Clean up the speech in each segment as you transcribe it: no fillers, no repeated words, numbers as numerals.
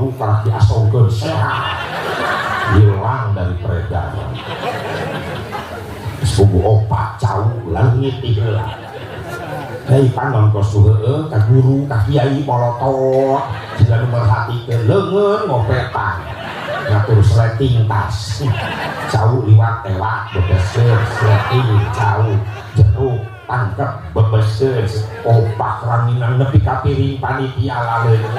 bolu karena diasongkeun sehat hilang dari peredaran sepupu opat cau langit heula hei panon kosu heueuh ka guru ka kiai molotot jika merhatikeun leungeun ngopetan ngatur sleting tas cau liwat tewak bebeseun sleting cau jeruk tangkep bebeseun opak ranginan nepi ka piring panitia laleung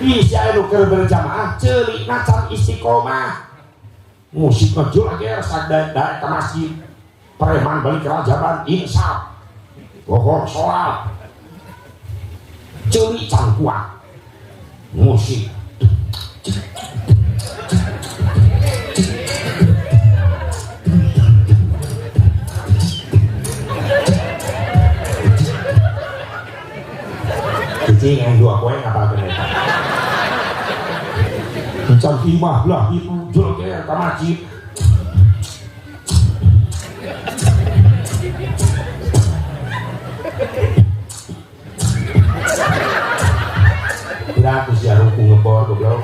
bisa anu keur berjamaah ceulik nacan istiqomah musik ngejul lagi sadada ke masjid preman balik kerajaban insaf bohong sholat ceulik can kuat musik kecing yang dua kue ngapal kena can himah lah itu jul ke ke masjid tidak aku sih aku ngebor goblok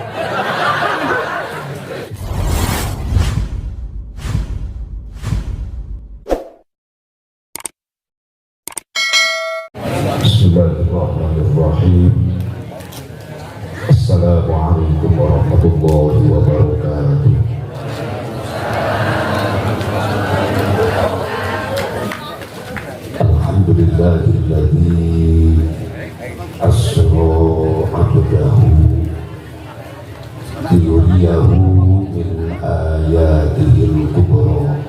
Bismillahirrahmanirrahim. Assalamualaikum warahmatullahi wabarakatuh. Alhamdulillahilladzi asra 'abdahu liyuriyahu min ayatihil kubra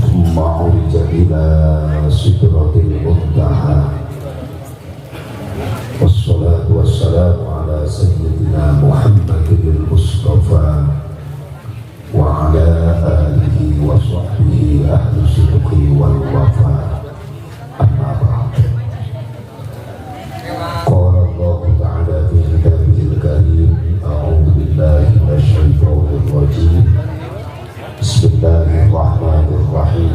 thumma 'urija ila sidratil muntaha. Wassalatu wassalamu ala sayyidina Muhammadil Mustafa wa ala alihi wa sahbihi ahli sidqi wal wafa. Amma ba'd. Qala Allah ta'ala fi kitabihil karim, a'udzu billahi minasy syaithanir rajim. Bismillahirrahmanirrahim.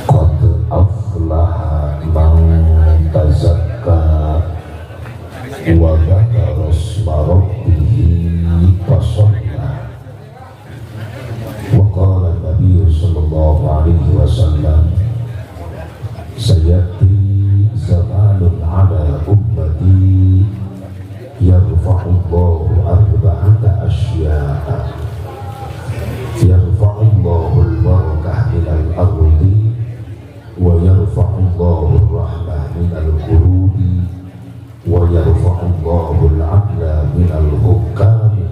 Qad aflaha man tazakka wa dzakara isma rabbih fasalla. Wa qala Nabi sallallahu alaihi wasallam, sayati zamanun ala ummati yarfa'u Allahu arba'ata asya'a, yarfa'u Allahu al-barakah minal ardi wa yarfa'u Allahu ar-rahmah minal qulubi wa yarfa'u Allahu al-'adla minal hukami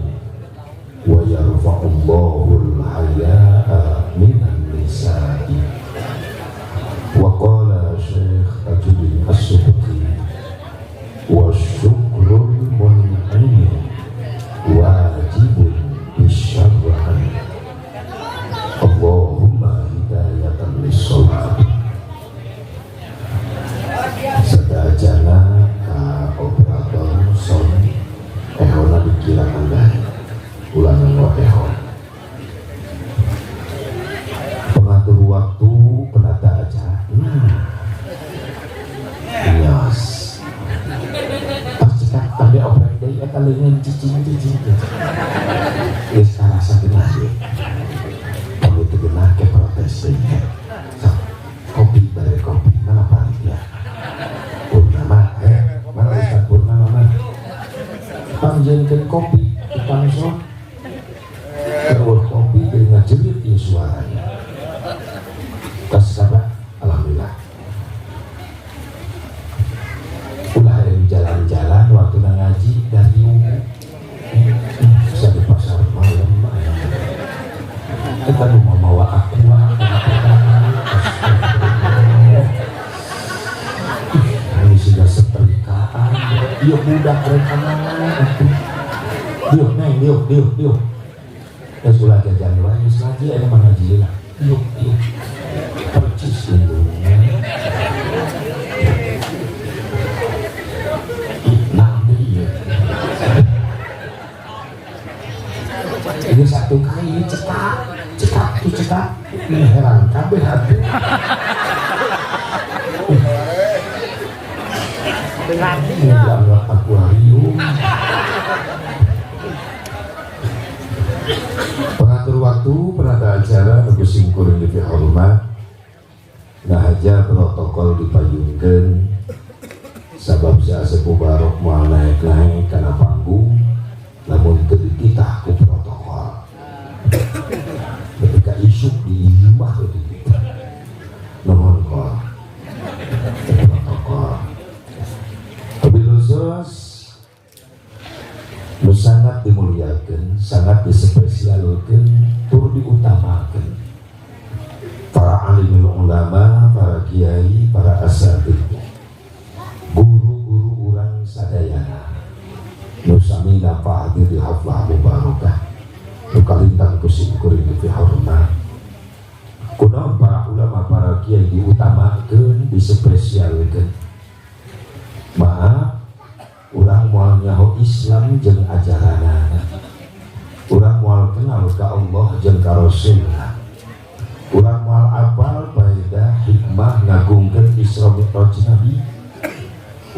wa yarfa'u Allahu al-haya'a minan nisa'i. Wa qala Syekh Tajudin As-Subki, wa syukrul mun'im wajibun bisyar'i. Allahumma hidayatan lis-shawab. Sedajana operator sound ehona dikira anda ulangan wa ehon pengatur waktu penata acara yes pasti kan pada operator day eta leungeun cicing geus karasa genah ye kalau teu genah ke protes deui kopi bare kopi mana panitia Purnama mana Ustaz Purnama mah panjenengan kopi di pangsor terus kopi dengan jerit ya suaranya kasih sabar. Alhamdulillah ulah ada di jalan-jalan waktu ngaji dari bisa di pasar malam kita mau bawa aqua ini sudah setrikaan dia budak mereka diuk ya sudah jajan lagi lagi ada mana jila diuk percis lindungnya nanti ya ini satu kali cekak ini heran kabeh hati dianggap akuarium. Pengatur waktu, penata acara, nugu singkuring di hormat, ngahaja protokol dipayungkeun, sabab saya sepuh barok mau naik-naik karena panggung, namun kita ku protokol. Ketika isuk di imah kita, nomor kol, protokol. Tapi khusus, lu sangat dimuliakan, sangat dispesialkan, tur diutamakan. Para alimul ulama, para kiai, para asatidz, guru-guru urang sadayana, nu sami dapat hadir di haflah mubarakah, nu kalintang kusim kuring di hormat. Kunaon para ulama, para kiai diutamakan, dispesialkan. Maaf, urang moal nyaho Islam jeung ajaranana, urang moal kenal ka Allah jeung ka Rasulullah, urang moal apal faedah hikmah ngagungkeun Isra Mi'raj Nabi,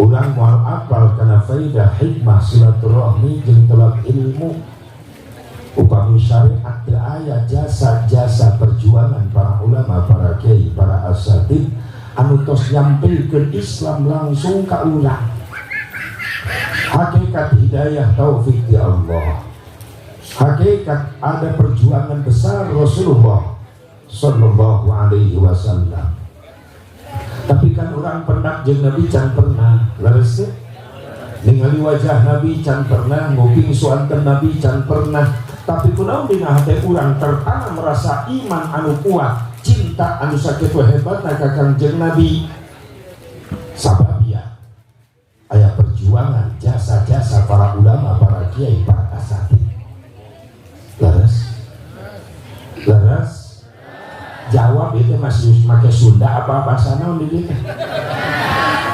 urang moal apal kana faedah hikmah silaturahmi jeung tolak ilmu. Upami syariat teu aya jasa-jasa perjuangan para ulama, para kiai, para asatidz anu tos nyampilkeun Islam langsung ka urang. Hakikat hidayah taufik di Allah, hakikat ada perjuangan besar Rasulullah Sallallahu Alaihi Wasallam. Tapi kan orang pernah jeung Nabi can pernah leres ningali wajah Nabi can pernah, nguping suanten Nabi can pernah. Tapi kunaon dina hate urang tertanam merasa iman anu kuat, cinta anu sakitu hebatna ka Kangjeng Nabi. Sabab ya aya perjuangan jasa-jasa para ulama, para kiai, para asatidz. Leres jawab itu masih make Sunda apa bahasa naon di dieu.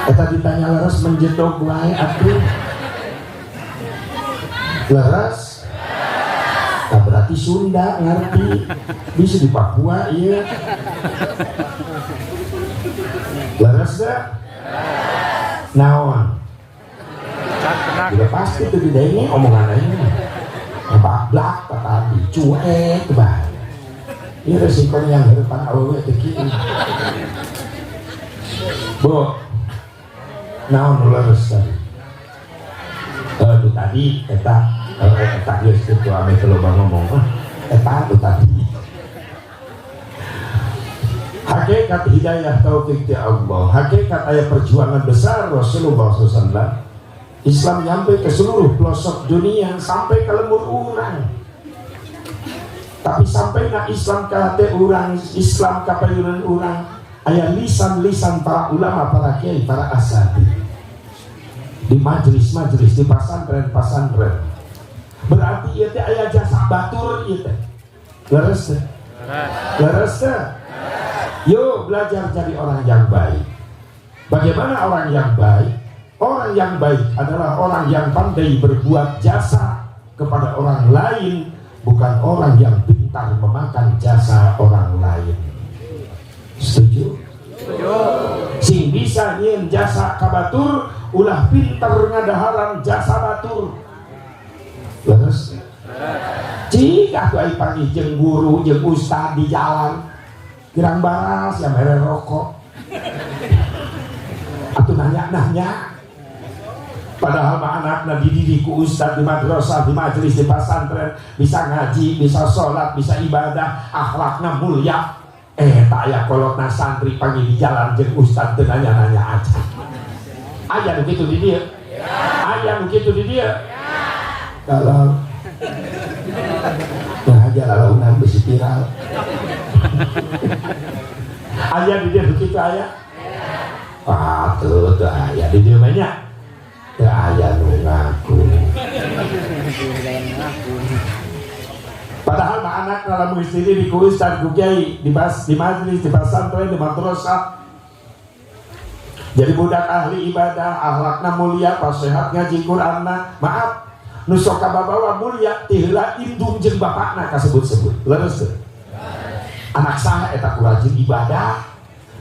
Eta ditanya leres menjedog wae atuh. Leres berarti Sunda ngerti, bisa di Papua iya. Leres dah? Naon? Udah pasti tuh di daerah omongan ini bablak tadi, cuek bah. Ini resikonya yang depan awewe teki. Bu, naon leres tadi? Tadi eta geus kitu ame teu loba ngomong eta tadi. Hakikat hidayah taufik ti Allah, hakikat aya perjuangan besar Rasulullah SAW. Islam nyampe ke seluruh pelosok dunia, sampai ke lembur urang. Tapi sampai na Islam ke hati urang, Islam ke payunan urang, aya lisan-lisan para ulama, para kiai, para asatidz. Di majelis-majelis, di pasantren-pasantren. Berarti ieu teh aya jasa batur ieu teh. Leres teh? Leres teh? Yuk belajar jadi orang yang baik. Bagaimana orang yang baik? Orang yang baik adalah orang yang pandai berbuat jasa kepada orang lain, bukan orang yang pintar memakan jasa orang lain. Setuju? Setuju. Sing bisa nyin jasa ka batur, ulah pintar ngadaharan jasa batur. Leres? Jika aku panggil jeung guru, jeung ustad di jalan, girang baras yang mere rokok. Atuh nanya-nanya. Padahal mah anakna dididik ku ustad di madrasah, di majelis, di pesantren, bisa ngaji, bisa sholat, bisa ibadah, akhlakna mulia. Tak aya kolotna santri panggil di jalan jeung ustad teu nanya-nanya aja. Aya nu kitu di dieu? Aya nu kitu di dieu? Kalau aja lalaunan bisi viral. Aya di dieu kitu aya? Teu aya di dieu mah nya. Teu aya nu ngaku. Padahal mah anak lamun istri di ku ustaz ku kiai, di majelis, di pesantren, di madrasah. Jadi budak ahli ibadah, akhlakna mulia, pasehat ngaji Qur'anna. Maaf, nu sok kababawa mulia ti heula indung jeung bapakna kasebut-sebut. Leres teu? Anak saha eta ku rajin ibadah,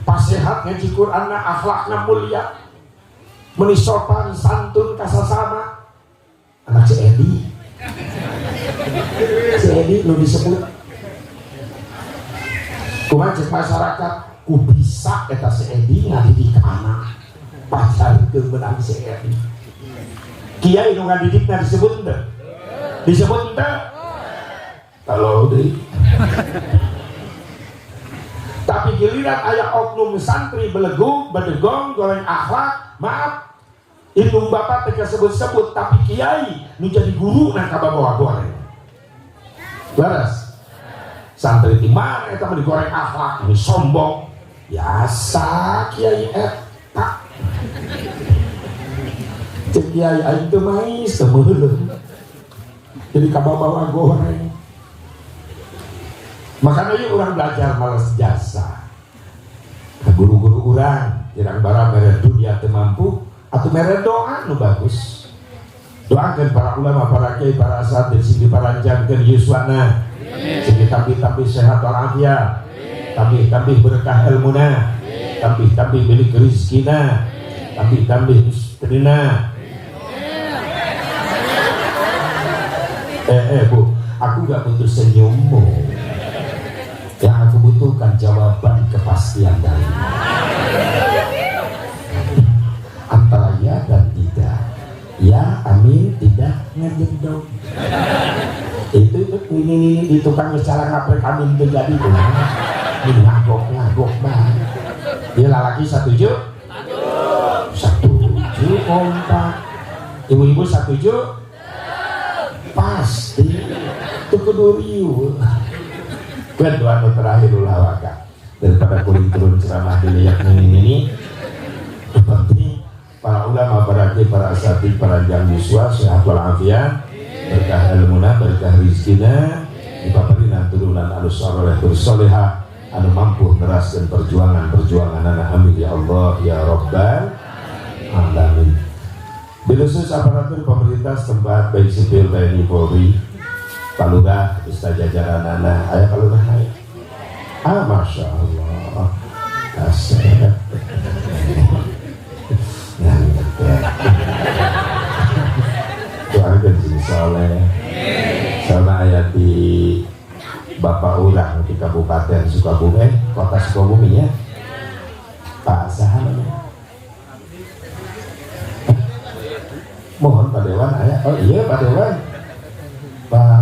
pasehat ngaji Qur'anna, akhlakna mulia. meni sopan santun kasasama anak si Edi lu disebut kumaha cek masyarakat ku bisa eta si Edi ngadidik anak pacar ke menang si Edi kiai nu ngadidikna disebut ente kalau deh tapi giliran aya oknum santri belegug bedegong goreng akhlak maaf indung bapak teka sebut-sebut tapi kiai nu jadi guru nang kabawa goreng beres santri di mana eta mah digoreng akhlak ini sombong biasa kiai eta cek kiai aing teu mais teu meuleuh jadi kabawa goreng. Makanya yuk orang belajar malas jasa. Guru-guru orang jarang barang mere dunia teu mampu atau mere doa nu bagus. Doakeun para ulama, para kiai, para asatidz sing diparanjangkeun yuswana. Sing tambih-tambih sehat walafiat. Tambih-tambih berkah ilmuna. Tambih-tambih milik rezekina. Tambih-tambih istrina. Bu, aku gak butuh senyummu. Yang aku butuhkan jawaban kepastian darimu antara ya dan tidak. Ya, amin, tidak, ngedendong. Itu ini di tukang cara ngaprek amin terjadi tuh. Ini ngagok banget. Dia laki setuju? Setuju kompak. Ibu-ibu setuju? Pasti. Itu kudu riuh. Doa terakhir ulah waka daripada kuring turun ceramah di lihat ini penting para ulama, para kiai, para asatidz, para jambiswa sehat walafiat, berkah ilmuna, berkah rizkina, dipaparin turunan anu saleh bersolehah anu mampu neraskeun perjuangan anak amin ya Allah ya Rabbal alamin. Bilusus aparatur pemerintah setempat baik sipil TNI Polri Palurah, Ustaz jajaran anak, ayah Palurah naik. Masya Allah, kasih. Doakan sing soleh. Sama ayat di Bapak Urang di Kabupaten Sukabumi, Kota Sukabumi ya. Pak Sahan. Mohon Pak Dewan, ayah. Oh iya Pak Dewan. Pak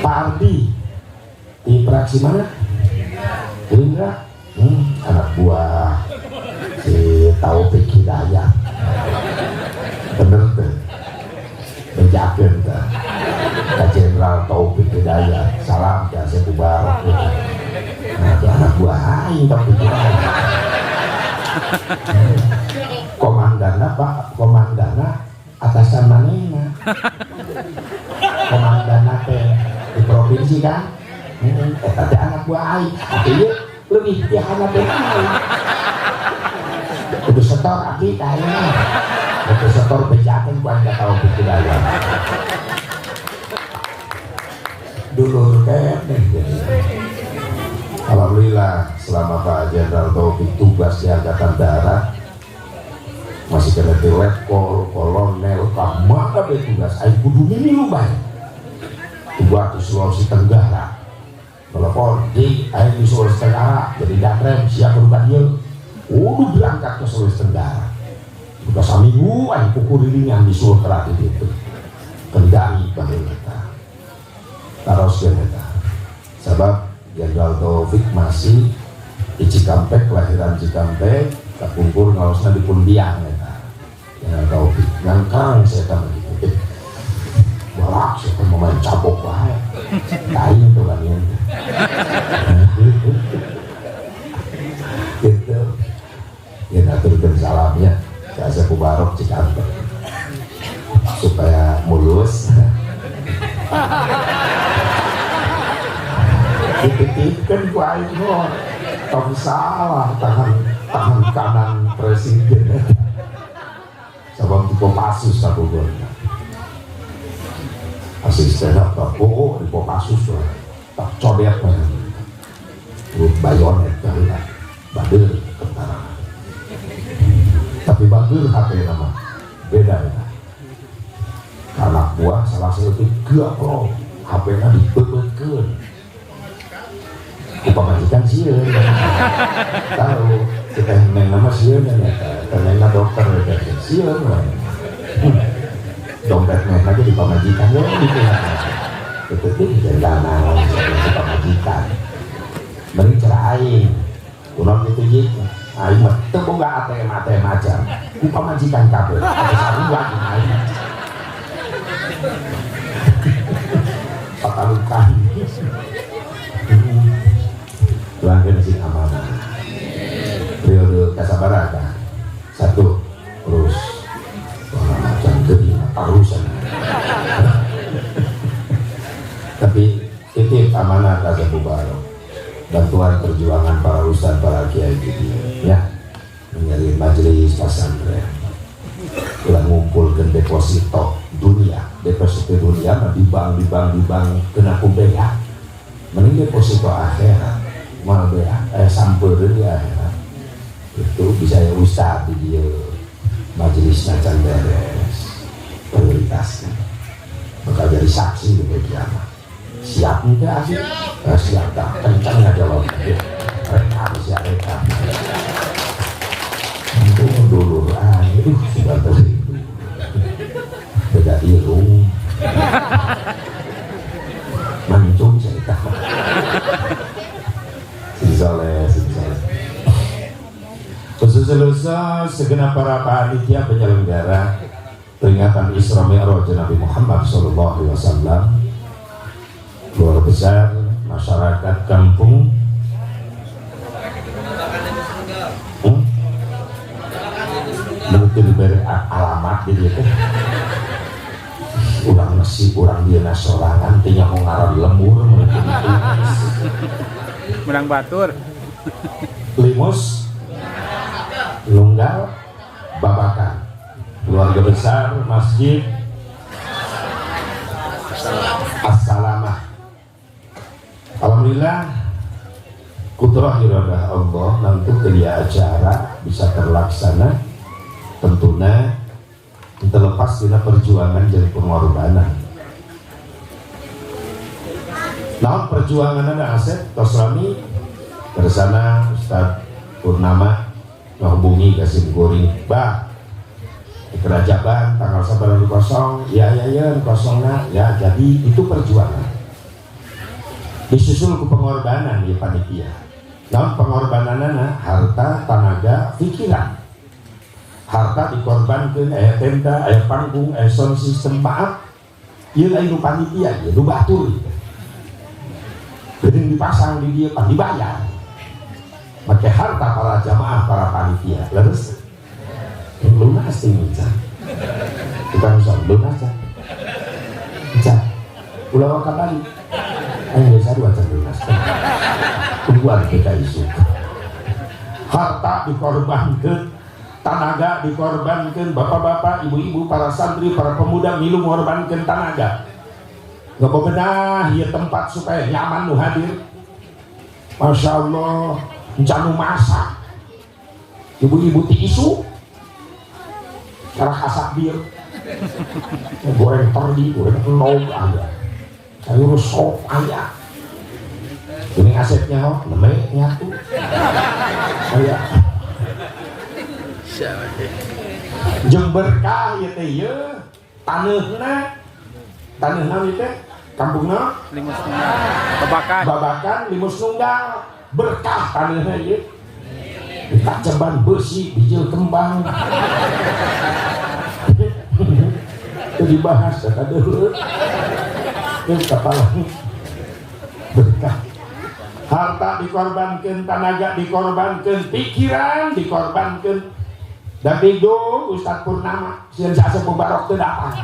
Ardi di praksi mana? Gerindra. Anak buah si Taufik Hidayat. Bener tuh. Bejakeun tuh. Pak Jenderal Taufik Hidayat. Salam ya saya Mubarak. Nah, dia anak buah aing Taufik Hidayat. Komandana Pak, komandana atasan manehna. Komandana teh di provinsi kan, tadi anak buah aing, artinya lebih dia anak buah aing. Udah setor abdi kayaknya, udah setor bejakan buat nggak tahu budaya. Dulu kayak alhamdulillah selama Pak Jenderal Taufik tugas di Angkatan Darat masih kena di letkol, kolonel, kamana tugas, aing kudu ini lu baik. Buat di Sulawesi Tenggara telepon di air di Sulawesi Tenggara jadi datrem siap berukan dia udah berangkat ke Sulawesi Tenggara udah saminggu air pukul rilingan di Sulawesi itu kendali pada kita taros kita sebab Jenderal Taufik masih di Cikampek, kelahiran Cikampek kapungkur ngausna di Pundiang kita Jenderal Taufik ngangkang saya tahu gitu balak siapa mau main cabok lah kain tuh kan ya gitu ya naturkan salamnya saya Mubarak Cikampek supaya mulus dititipkan ku aing tong salah tangan kanan presiden sabab di Kopassus sabogorna asisten apa? Oh, di Kopassus lah. Tak codet banget. Bayonet kali lah. Badel tentara. tapi bagus HP nama beda ya. Anak buah salah satu gak pro HP-nya dibebetkeun ku pamajikan sieun tahu kita neng nama sieun ya neng dokter ya sieun dompet neng aja di pamajikan ya gitu itu jadi dana di pamajikan mending cerai kuno gitu gitu aing mah teu boga ATM aja ku pamajikan kabeh ada sarua aing pakalukan pelanggan sing amanah periode kasabaraha satu terus macam gede tarusan tapi titip amanah kasa bubarok bantuan perjuangan para ustaz para kiai gitu ya menjadi majelis pesantren ulah ngumpulkeun deposito dunia di bank kena kubeya mending deposito akhirat mal beak sampeureun di akhirat itu bisa ya ustaz di dieu majelis can beres prioritasnya bakal jadi saksi di kiamat siap enggak sih siap dah kencang aja loh rekam siap rekam itu dulu itu sudah terhitung beda irung mancung cerita Sinsoleh selesai segenap para panitia penyelenggara peringatan Isra Mi'raj Nabi Muhammad SAW, keluarga besar masyarakat kampung mungkin diberi alamat gitu ya urang nasi urang dia nasorangan tinya mau ngaran lemur mungkin itu menang batur limus lunggal babakan keluarga besar masjid Assalamah. Alhamdulillah kudrah iradah Allah nanti kedia acara bisa terlaksana tentunya terlepas dari perjuangan dan pengorbanan. Nah perjuangan ada aset Tosrami bersama Ustaz Purnama menghubungi Kasim Goring bah di Kerajaban tanggal 9 kosong ya kosongnya ya jadi itu perjuangan disusul ke pengorbanan ya panitia. Nah pengorbanannya harta, tenaga, pikiran. Harta dikorbankan tenda, panggung, sound system maaf ieu lain nu panitia ieu nu batur geuning dipasang di dieu pan dibayar make harta para jamaah para panitia leres lunas ting can bukan usah lunas can ulah kabali ayo biasa dua can lunas keluar kita isu harta dikorbankan tenaga dikorbankan bapak-bapak, ibu-ibu, para santri, para pemuda milu mengorbankan tenaga nggak bebenah ya tempat supaya nyaman nu hadir Masya Allah mencanu masak ibu-ibu ti isu cara kasak bir goreng terdi, goreng enog ada sayur sop ada ini asetnya namanya nyatu ada jeung berkah ieu teh ye taneuhna ieu teh kampungna limus nunggal babakan limus nunggal berkah taneuhna ieu ditaceban besi bijil kembang teu dibahas eta deuleu geus kapala berkah harta dikorbankan, tenaga dikorbankan, pikiran dikorbankan. Dan itu Ustaz Purnama sieun sasepuh barok teu datang.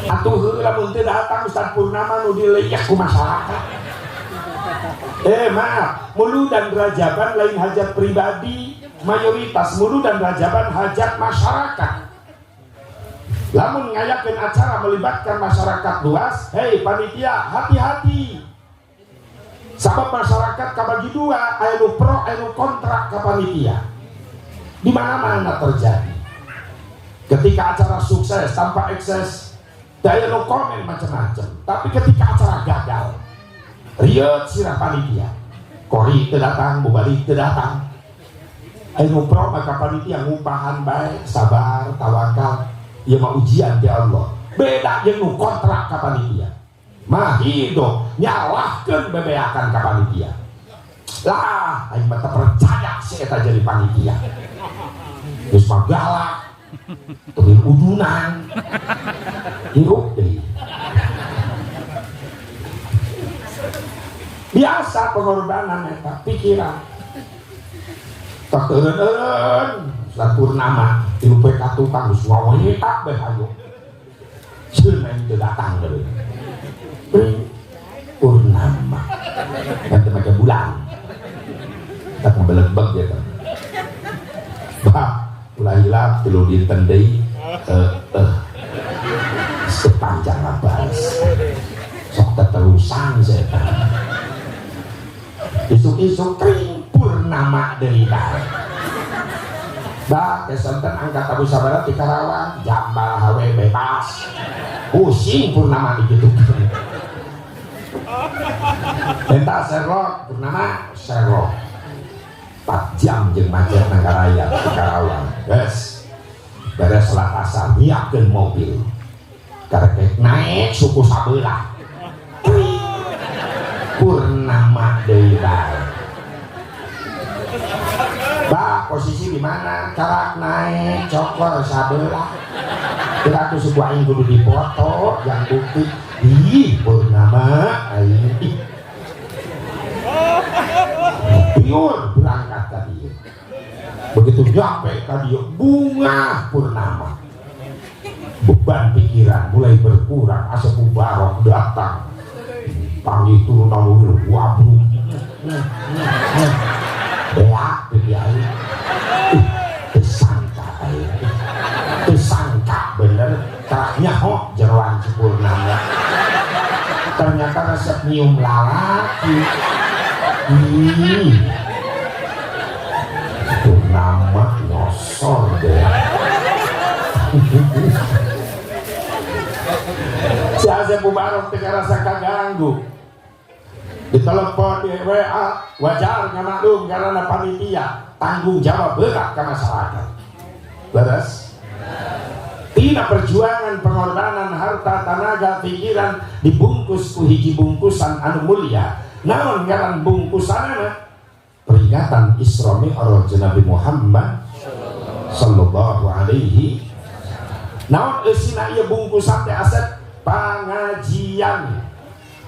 Atuh lamun teu datang Ustaz Purnama nu dileuyak ku masyarakat. Maaf, mulu dan rajaban lain hajat pribadi mayoritas, mulu dan rajaban hajat masyarakat. Lamun ngayakeun acara melibatkan masyarakat luas, hei panitia hati-hati. Sabab masyarakat kabagi dua, anu pro anu kontra ka panitia. di mana-mana terjadi. Ketika acara sukses tanpa ekses, daya no komen macam-macam. Tapi ketika acara gagal, riut sirah panitia, kori terdatang, bubali terdatang. Ngobrol maka panitia ngupahan baik, sabar, tawakal, ya mau ujian di Allah. Beda yang nu kontrak ke panitia. Mah hidup nyalahkan bebeakan ke panitia. Lah, aing mah percaya si eta jadi panitia. Geus mah galak, teuing udunan. Hirup deui. Biasa pengorbanan eta pikiran. Tak eureun saat purnama tilu poe ka tukang geus ngawe tak bae hayu. Ceun main teu datang deui. Purnama. Kan teu make bulan. Tak ngebelebek ya kan. Bah, ulah hilap tilu dinten deui. Sepanjang nabas. Sok teterusan saya kan. Isuk-isuk kering purnama deui bae. Bah, kesenten angkat Abu Sabara di Karawang, jambal hawe bebas. Pusing purnama dikitu. Entah serok purnama serok. 4 jam jeung macet nang Karaya di Karawang. Guys, beres salat asar nyiapkeun mobil. Karek naik suku sabelah. Purnama deui bae. Bah, posisi di mana? Karak naik cokor sabelah. Kira tuh sebuah yang kudu dipoto yang bukti. Ih, purnama aing. Piur berangkat tadi. Begitu nyampe tadi bunga purnama. Beban pikiran mulai berkurang. Asap mubarok datang. Panggil turun nawir wabu. Beak biaya. Tersangka bener. Karaknya kok jeroan purnama. Ternyata resep nyium lalaki. Purnama nyosor deh. Si Azeb Mubarok tidak rasa kaganggu. Ditelepon di WA, wajar nggak maklum karena panitia tanggung jawab berat ke masyarakat. Beres? Tina perjuangan pengorbanan harta tenaga pikiran dibungkus ku hiji bungkusan anu mulia. Namun ngaran bungkusanana peringatan Isra Mi'raj Nabi Muhammad sallallahu alaihi. Namun eusina ieu bungkusan teh aset pangajian,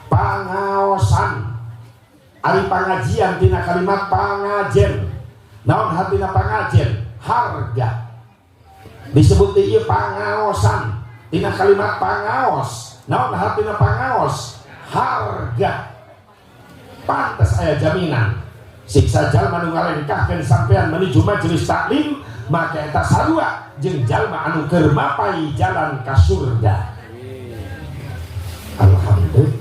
pangaosan. Ari pangajian tina kalimat pangajen. Namun hatina pangajen harga. Disebut ieu pangaosan tina kalimat pangaos. Namun hatina pangaos harga. Pantes aya jaminan siksa jalma anu ngalengkahkeun sampean menuju majelis taklim maka eta sarua jeung jalma anu keur mapai jalan ka surga. Alhamdulillah.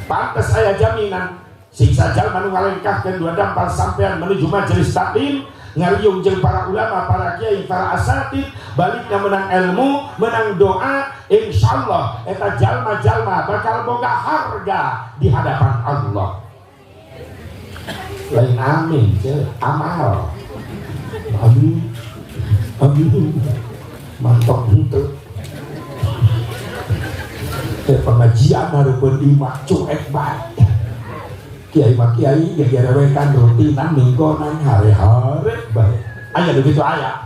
Pantes aya jaminan siksa jalma anu ngalengkahkeun dua dampar sampean menuju majelis taklim ngariung jeung para ulama, para kiai, para asatid balikna menang ilmu, menang doa, insyaallah eta jalma-jalma bakal boga harga di hadapan Allah. Lain amin, amal. Amin. Amin. Mantap henteu. Pengajian hareupeun di mah cuek bae. Kiai mah kiai yang direwekan rutinan minggonan hari-hari bae. Aya begitu aya.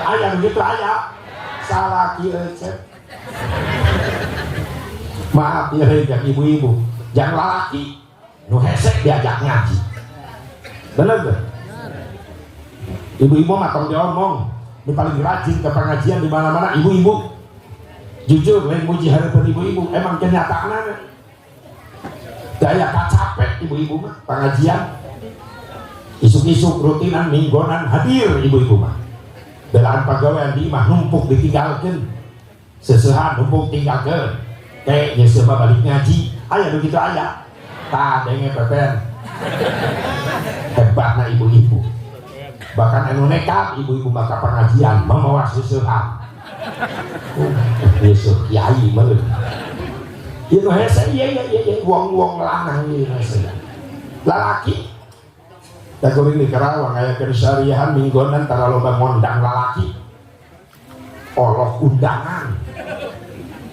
Aya begitu aya. Salah kieu cek. Maaf ya yang ibu-ibu, yang laki nu hesek diajak ngaji. Bener gak? Ibu-ibu mah tong diomong, nu paling rajin ke pengajian di mana-mana ibu-ibu. Jujur lain muji hareupeun ibu-ibu, emang kenyataanna daya kacapek ibu-ibu mah pengajian isuk-isuk rutinan minggonan hadir ibu-ibu mah belaan pagawean di imah numpuk ditinggalkeun seseuhan numpuk tinggalkeun teh geus balik ngaji aya begitu aya tah denge pepen hebatna ibu-ibu bahkan anu nekat ibu-ibu maka pengajian membawa susuhan Yesus kiai meureun ieu hese iya wong lanang ieu hese lalaki da kuring di Karawang aya kesariahan minggonan tara loba ngondang lalaki oloh undangan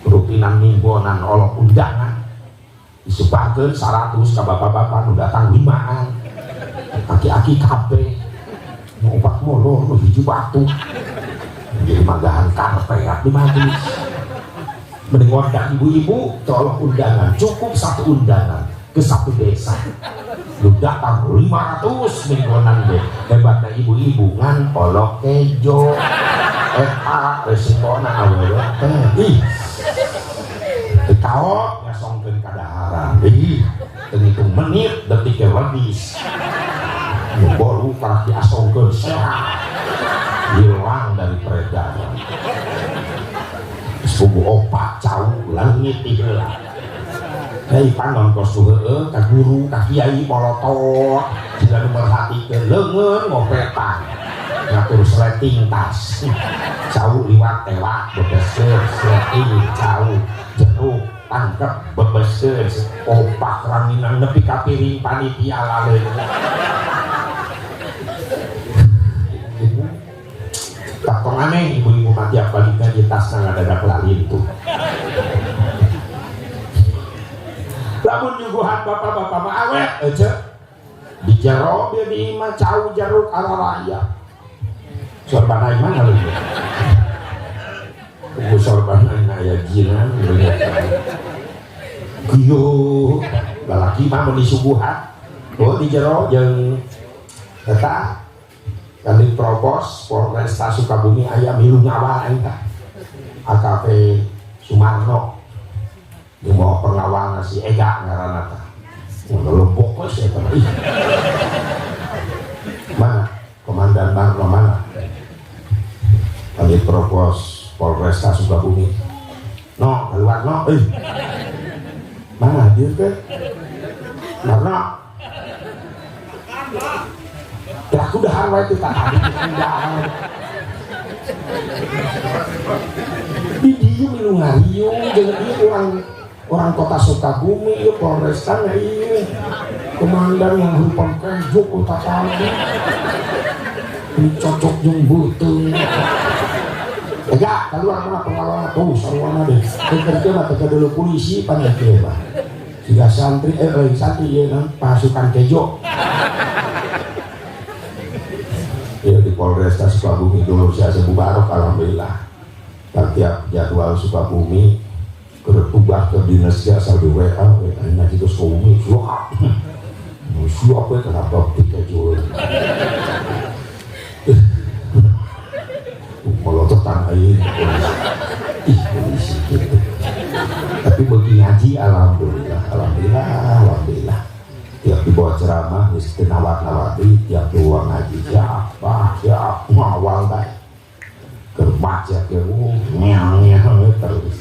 rutinan minggonan oloh undangan disubarkeun 100 ka bapak-bapak nu datang 5an aki-aki kabeh nu opat molor nu hiji batu jadi magahan karpet di majelis mending ngondang ibu-ibu tolong undangan cukup 1 undangan ke 1 desa lu datang 500 minggonan deh hebatnya ibu-ibu ngan olok kejo resipona awalnya ih kau ngasongkeun kadaharan ih hitung menit detik lebis baru para diasongkeun sehat hilang dari peredaran subuh opat cau langit tiheula hei panon kostu heueuh ka guru ka kiai polotot jika nu merhatikeun leungeun ngopetan ngatur sleting tas jauh liwat tewak bebeseur sleting jauh jeruk tangkep bebeseur opak ranginang nepi ka piring panitia laleung tak aneh ibu-ibu mati baliknya di tasnya ngadadak lalin tuh lamun nyuguhan bapak-bapak mah awet aja di jero dia di imah cau jaruk ala raya sorbanai mana lagi tunggu sorbanai ya jinan giyo lalaki mah meni suguhan oh di jero yang kata kali propos Polresta Sukabumi aya milu ngawal aing AKP Sumarno di bawah pengawal si Ega ngaranna tah ngelompok we eta mah mana komandan Marno mana kali propos Polresta Sukabumi no keluar no mana dia teh Marno aku udah harwai itu tak ada di dia minum ngariung jangan dia orang kota Sukabumi ya Polresta ya komandan yang humpam kejuk kota tadi ini cocok yang butuh enggak keluar mana pengalaman tuh sarwana deh kerja mah kerja dulu polisi panjang keba jika santri santri ya pasukan kejo ya di Polresta Sukabumi dulu saya sebubarok alhamdulillah tiap jadwal Sukabumi ketubah ke dinasnya asal di WA enak itu Sukabumi suap kenapa kita jual kalau tetang air polisi gitu tapi bagi ngaji alhamdulillah tiap dibawa ceramah mesti nawat-nawati tiap doang ngaji siapa ngawal baik kerbaca ke nyang terus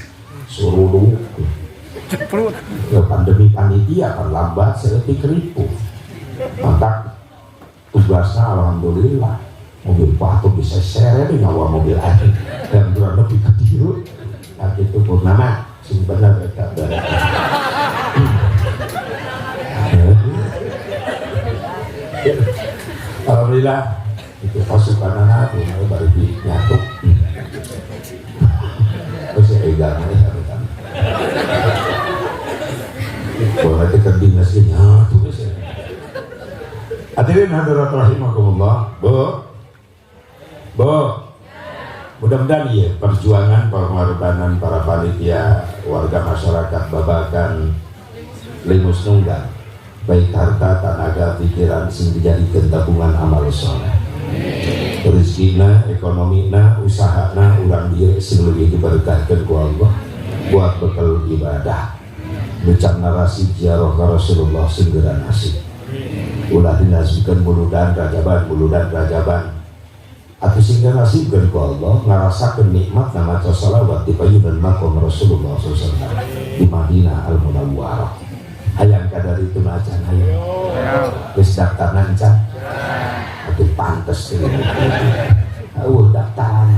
suruh dulu ke pandemi panitia terlambat seperti keripu maka tugasnya alhamdulillah mobil batu bisa seret di ngawal mobil air dan kurang lebih kecil nah itu purnama sing benar alhamdulillah itu pasukan anak mulai baru dinyatuk terus ya egalnya ya kan boleh tekan dinasnya nyatuk ya hadirin hadirat rahimakumullah mudah-mudahan ya perjuangan pengorbanan para panitia warga masyarakat Babakan Limus Nunggal baik harta, tenaga, pikiran sing dijadikan tabungan amal soleh rezekina, ekonomina, usahana ulang dia sing lebih diberkatkan ku Allah buat bekal ibadah ucap narasi ziarah ke Rasulullah segera nasib ulah dinasibkan buludan rajaban atau sehingga nasibkan ku Allah ngarasakan nikmat nama salawat di payunan makom Rasulullah SAW di Madinah Al-Munawwarah hayang kadar itu macan hayang geus daftar nancan itu pantes ini. Daftaran.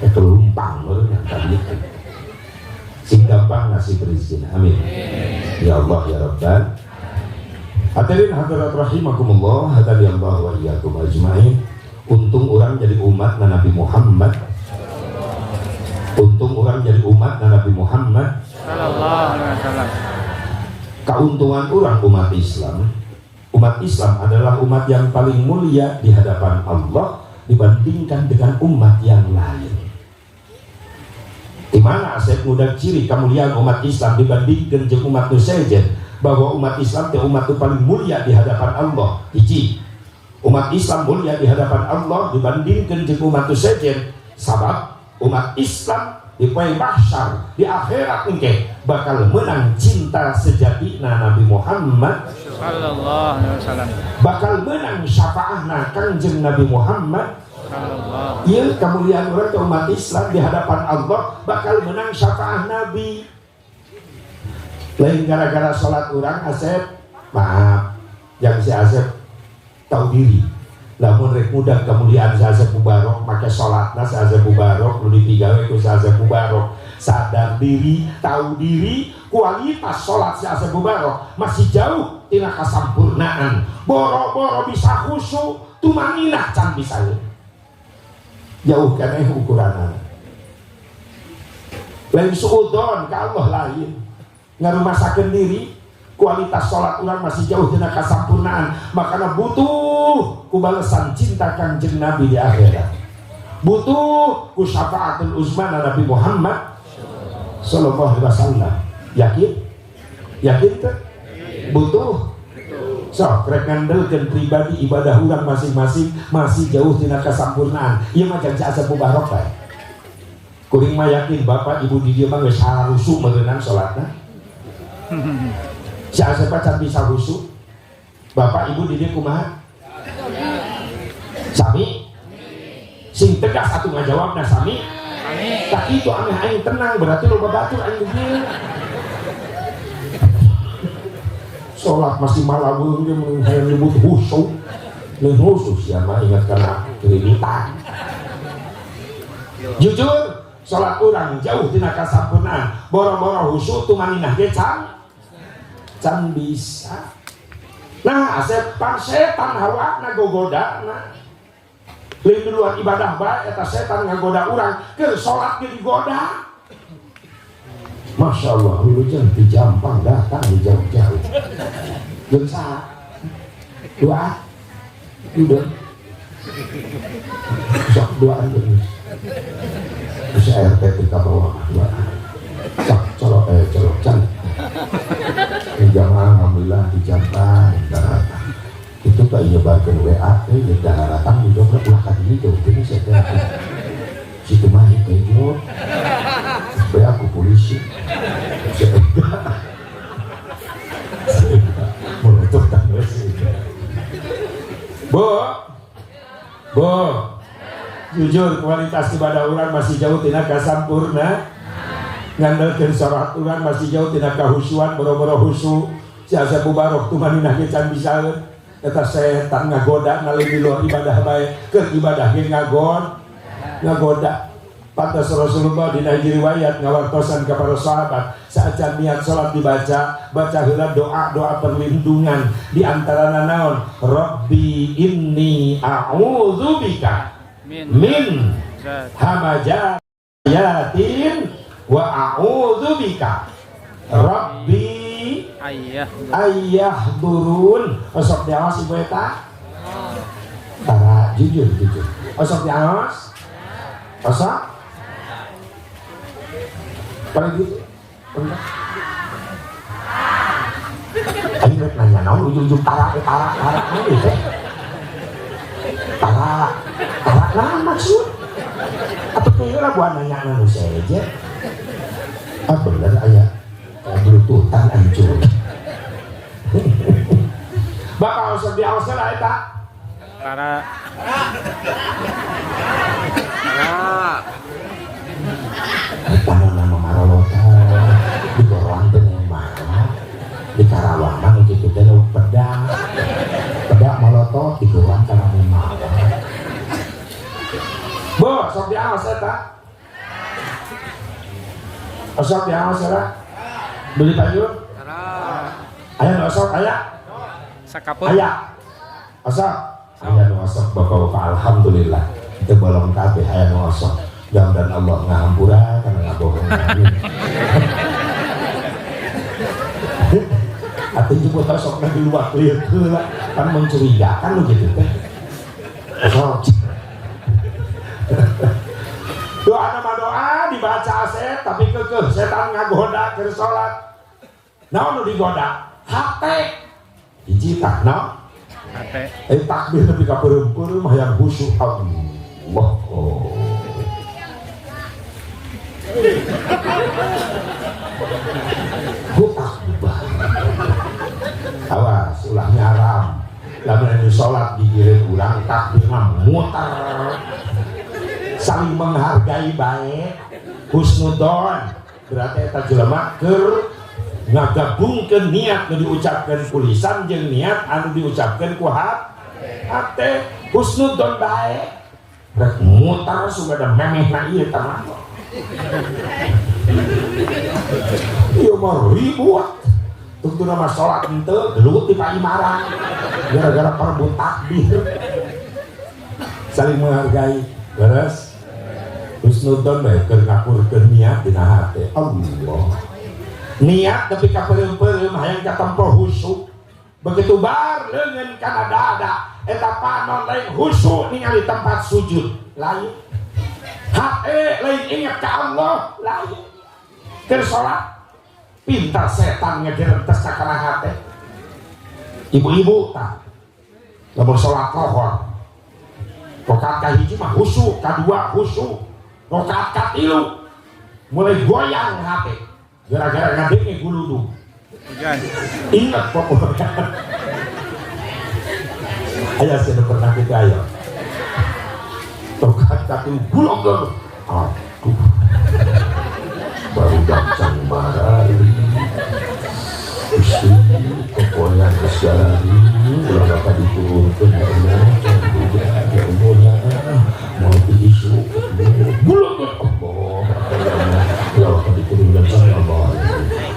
Kelumpang loh yang tadi itu. Sing gampang ngasih berizin. Amin. Ya Allah ya Rabbal. Hadirin hadirat rahimakumullah, hadani Allah wa iyyakum ajmain. Untung orang jadi umat Nabi Muhammad. Untung orang jadi umat Nabi Muhammad sallallahu alaihi wasallam. Keuntungan orang umat Islam. Umat Islam adalah umat yang paling mulia di hadapan Allah dibandingkan dengan umat yang lain. Di mana saya mudah ciri kemuliaan umat Islam dibandingkan dengan umat nusajen, bahwa umat Islam itu umat itu paling mulia di hadapan Allah. Hiji, umat Islam mulia di hadapan Allah dibandingkan dengan umat nusajen, sabab umat Islam di poin mahsyar di akhirat engke bakal menang cinta sejati Nabi Muhammad Sallallahu alaihi wasallam. bakal menang syafaatna Kangjeng Nabi Muhammad Sallallahu. Iya kemuliaan orang ke umat Islam di hadapan Allah bakal menang syafaat Nabi. Lain gara-gara sholat orang Asep, maaf, yang si Asep tahu diri. Namun rek mudah kemuliaan si Asep Mubarok pakai sholatna si Asep Mubarok lu dipigawe ku si Asep Mubarok. Sadar diri, tahu diri, kualitas sholat si Asep Mubarok masih jauh tina kasampurnaan. Boro-boro bisa khusyuk, tumaninah can bisa. Jauh kan ukuran lain suudon ke Allah lain ngarumasakeun diri kualitas sholat orang masih jauh dengan kesempurnaan, makanya butuh kubalesan cinta Kangjeng Nabi di akhirat, butuh ku syafaatul uzma Nabi Muhammad sallallahu alaihi wasallam. Yakin tuh butuh. So, krek ngandelkeun pribadi ibadah urang masing-masing masih jauh tina kasampurnaan. Ieu mah janji Asep Mubarok bae. Kuring mah yakin bapak ibu di dieu mah geus harusu meunang salatna. Si Asep can bisa husu. Bapak ibu di dieu kumaha? Sami? Sing tegas atuh ngajawabna sami? Sami. Tak itu aneh aing tenang berarti loba batur aing dieu. Sholat masih malawung dia menyebut khusyuk dan khusus ya mah ingat karena kerimitan. Jujur sholat orang jauh tina kasampurnaan, boro-boro khusyuk tumaninah ge can bisa. Nah asep setan hawakna gogodana lain duluan ibadah bae eta setan ngagoda urang keur sholat ge digoda. Masya Allah, lu jangan di Jampang datang di jauh-jauh. Gensa, doa, udah, sok doaan dulu. Bisa RT di bawah doa, sok colok can. Jamaah alhamdulillah di Jampang datang. Itu tak nyebarkan WA, jangan datang di Jampang ulah kali jauh ini saya datang. Situ mah itu supaya aku polisi menutupkan Bo jujur kualitas ibadah orang masih jauh tina kasampurna, ngandalkeun sholat orang masih jauh tina kahusuan boro-boro husu. Si Asep Mubarok tumaninah ge can bisaeun eta setan ngagoda nalih di luar ibadah bae keur ibadah ge ngagoda. Pantas Rasulullah di riwayat ngawartosan kepada sahabat saat niat sholat dibaca heula doa perlindungan di antara naon Rabbi inni a'udzubika min hamajatin wa a'udzubika Rabbi ayyahdurun. Osok diawas ibu eta tara jujur osok diawas osok paling gitu ayo rek nanya naon ujung-ujung tarak ini teh tarak nah maksud atau kira buat nanya anu saja bener aya bluetoothan hancur bakal usah diawasan lah eta Para tanah nama marolota di Gorong yang mana di Karawang mah gitu teh pedang molotov di Gorong Bo, sok diawas eta. Sok diawas eta. Beli payung. Aya nu sok aya. Sakapeung. Aya. Sok. Aya nu sok Bapak-bapak alhamdulillah. Teu bolong kabeh aya nu sok. Mudah-mudahan Allah ngahampura kana ngabohong. Atuh jemput sok di luar lieur heula kan mencurigakan lu gitu teh. Sok. Doa nama doa dibaca aset tapi kekeh setan ngagoda keur salat. Naon nu digoda? Hate. Hiji tak naon? Hate. Takbir nepi ka peureum-peureum hayang khusyuk Allah. Butak bubah. Awas ulahnya haram. Lamun anu salat digireun urang takbir mah muter. Saling menghargai baik husnudon berarti eta jelema keur ngagabungkeun niat nu diucapkeun ku lisan jeung niat anu diucapkeun ku hate husnudon baik rek mutar sudah ada memehna ieu teman ieu mah ribut tuntun nama salat henteu gelut di paimaran gara-gara perebut takbir saling menghargai beres husnudon bae keur ngapurkeun niat dina hate Allah niat tapi ka peureum-peureum hayang katempo khusyuk begitu bar leungeun kana dada eta panon lain khusyuk ningali tempat sujud lain hate lain ingat ka Allah lain keur salat pintar setan ngagerentes ka kana hate ibu-ibu tah lamun salat lohor rokaat kahiji mah khusyuk, kadua khusyuk, rokaat katilu mulai goyang hati gara-gara ngadenge guludu. Ingat pokoknya. Ayah sudah pernah kita ayah. Rokaat katilu gulung-gulung. Aduh. Baru datang marari. Isi kepoyan kesyari ulah bakal diturunkan ya Allah ya Allah mau diisu bulan ya Allah ya bakal diturunkan ya Allah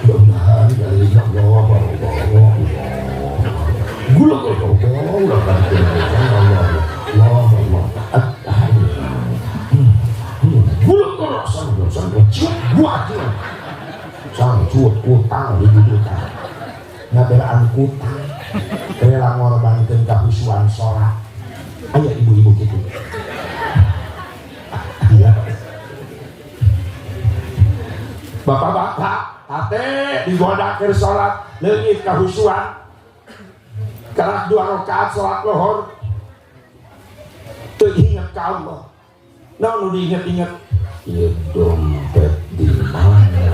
mudah-mudahan dari ya Allah bulan ya Allah ulah bakal diturunkan ya Allah Allah bulan ya sang cuat utang di dudukan ngabelaan kutang rela ngorbankeun kahusuan sholat aya ibu-ibu gitu iya bapak-bapak hate digoda keur sholat leungit kahusuan karak 2 rakaat sholat lohor teu inget ka Allah naon nu diinget-inget ieu dompet di mana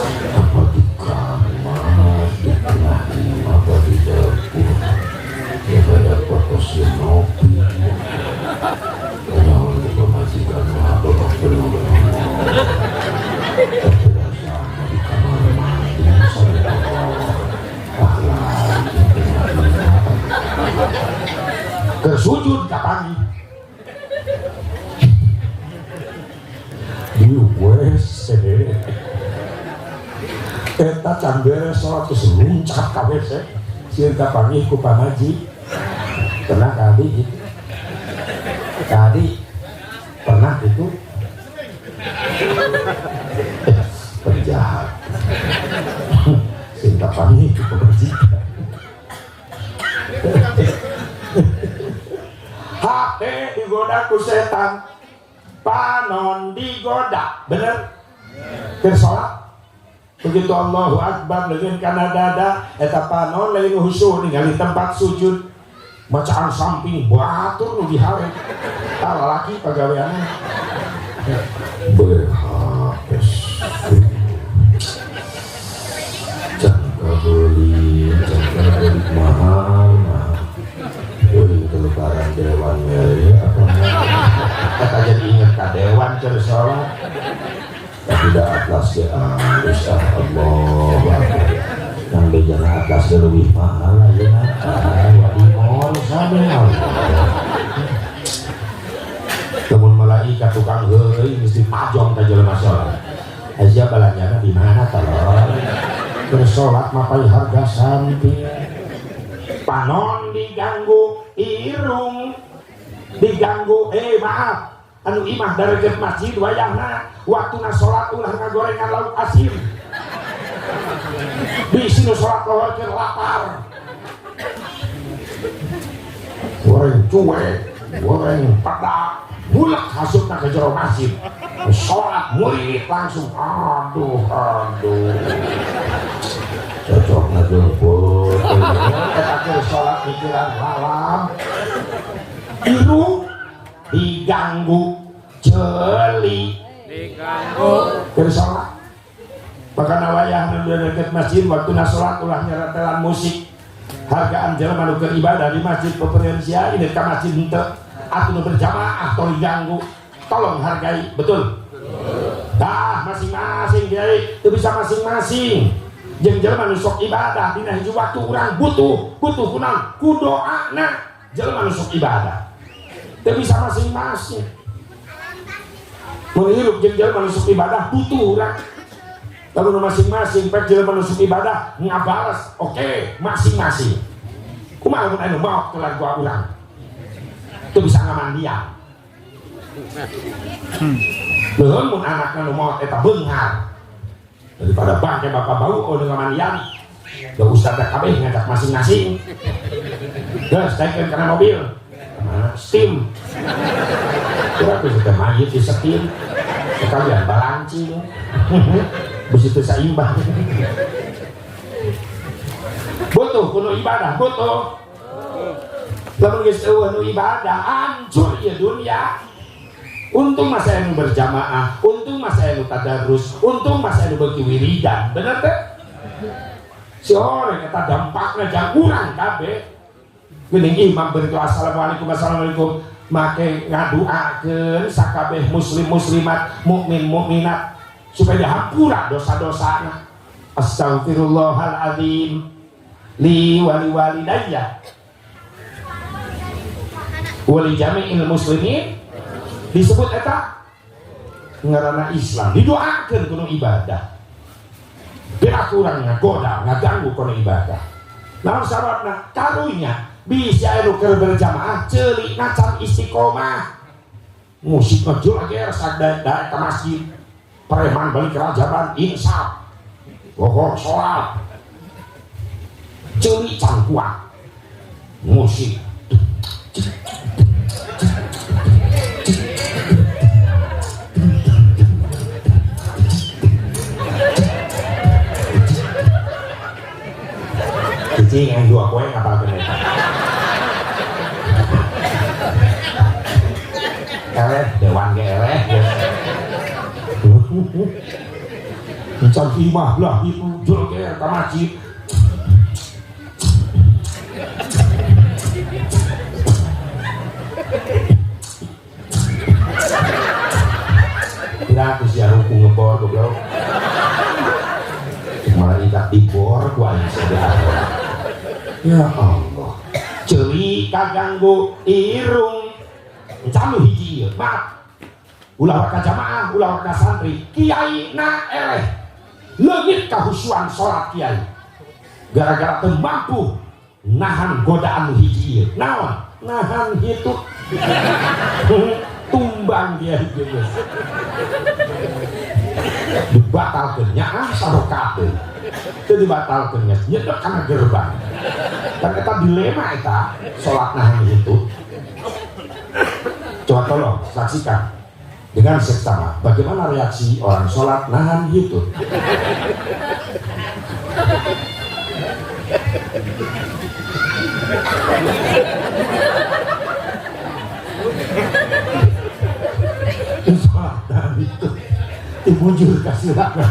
apa di kamar, di tengah apa di dapur ya pada pokoknya ngopi ada untuk pemajikan apa belum terasa di kamar mandi saya lagi tersujud kapan di WC eta can beres sholat terus luncat ka WC sieun kapanggih ku pamaji pernah kali gitu pernah itu penjahat sieun kapanggih ku pamaji hate digoda ku setan panon digoda bener keur sholat begitu Allahu Akbar leungeun kana dada eta panon lain khusyuk ningali tempat sujud bacaan samping batur nu diharep tah lalaki pagaweanna berhapes jangka beli mahal beli lebaran dewan ya apa kata jadi inget ka dewan keur salat tidak atlas ya insya Allah yang bejana atlasnya lebih mahal aja wadi mall sampai dai ka tukang heureuy mesti pajong ka jelema salat. Aja belanjana di mana tolong? Bersolat mapai harga samping. Panon diganggu irung, diganggu maaf. Anu imah dari masjid wayahna waktuna sholat ulah ngagorengan lauk asin. Bisi nu sholat lawakeun lapar. Goreng cuek, goreng pedak, mulak hasutna ke jero masjid. Sholat murid langsung aduh. Cocok ngejemput. Eta keur sholat mikiran malam. Irung diganggu jeli keur sholat makana wayahna deket masjid waktu na sholat ulah nyeretelan musik hargaan jelema nu keur ibadah di masjid peperian sia ini ka masjid henteu atuh nu berjamaah tong diganggu tolong hargai betul dah masing-masing kiai teu bisa masing-masing jeung jelema nu sok ibadah dina hiji waktu urang butuh kunaon ku doana jelema nu sok ibadah teu bisa masing-masing menghirup jeung jelema nu sok ibadah butuh urang kalau masing-masing pek jelema nu sok ibadah ngabales oke masing-masing kumaha mun anu maot ke lagu urang teu bisa ngamandian leuheun mun anakna nu maot eta beunghar daripada bangke bapak bau nu ngamandian da ustaz kabeh ngajak masing-masing geus taikeun kana mobil steam berapa kita mayit di steam sekalian balancing begitu seimbang butuh kuno ibadah butuh lamun geus eueuh nu ibadah hancur ieu dunia untung masa anu berjamaah untung masa anu tadarus untung masa anu beuki wiridan bener teh si horeng eta dampakna jang urang kabeh geuning imam beri assalamualaikum make ngaduakeun sakabeh muslim muslimat mukmin mukminat supaya dihampura dosa-dosana. Astaghfirullahaladzim li wali walidayya wali jami'il muslimin disebut eta ngaranna Islam didoakeun kudu ibadah bila kurang ngagoda ngaganggu kudu ibadah naon sababna karunya bisa anu keur berjamaah ceulik nacan istiqomah musik ngejul lagi sadar ka masjid preman balik kerajaban insaf pokok sholat ceulik can kuat musik cicing yang dua kue ngapal kene eleh dewan ge eleh encan imah lah itu jul ge ka masjid kira aku sia ruku ngebor goblok malah ikat dibor ku aing sebelah ya Allah ceuli kaganggu irung calu hiji maaf ulah warga jamaah ulah warga santri kiai na eleh leungit kahusuan sholat kiai gara-gara teu mampu nahan godaan hiji naon nahan hitu tumbang dia geus dibatalkeun nyaah sarokat teu dibatalkeun geus nyedek kana gerbang dan eta dilema eta sholat nahan hitu. Coba tolong saksikan dengan seksama bagaimana reaksi orang sholat nahan hitut. Sholat nahan hitut dibujur kasih lakna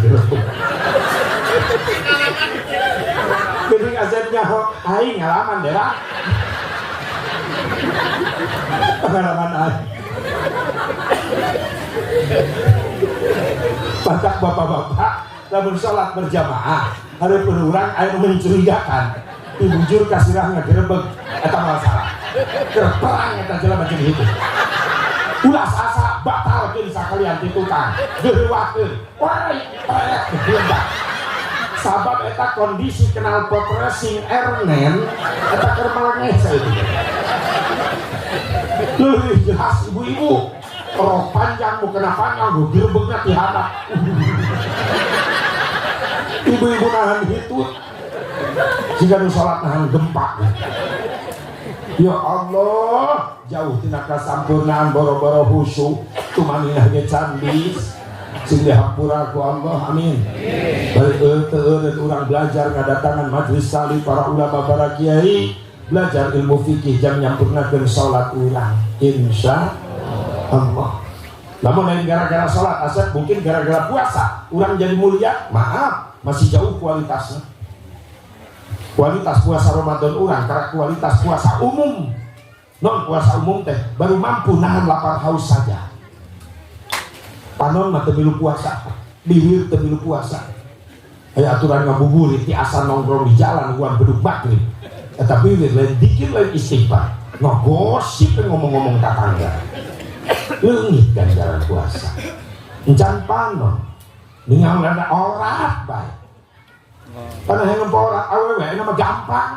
jadi asetnya aing ngalaman dera pengalaman aing batak bapak-bapak lamun sholat berjamaah ada penurang air mencurigakan dibujur kasirah ngagerebeg eta masalah kerperang eta jelema jeung itu ulah asa batalkeun sakalian ti tukang geueuwakeun wah prek geundak sabab eta kondisi kenal pot racing ernen eta keur melengeh saeutik leuwih jelas ibu-ibu rok panjang mukena panjang gerbegna ti handap ibu-ibu nahan hitut jika nu salat nahan gempa ya Allah jauh tina kasampurnaan boro-boro husu tumaninah ge candis sing dihampura ku Allah amin bari teu urang belajar ngadatangan majelis salih para ulama para kiai belajar ilmu fikih jam nyampurnakeun salat urang insya Allah. Namun lain gara-gara salat asep mungkin gara-gara puasa urang jadi mulia maaf masih jauh kualitasnya kualitas puasa Ramadan urang karena kualitas puasa umum non puasa umum teh baru mampu nahan lapar haus saja panon mah teu milu puasa bibir teu milu puasa aya aturan ngabuburit ti asa nongkrong di jalan uang beduk maghrib eta bibir lain dikir lain istighfar ngogosip ngomong-ngomong tetangga leungit ganjaran puasa encan panon ningali ada orat bae karena yang porak awewe nama gampang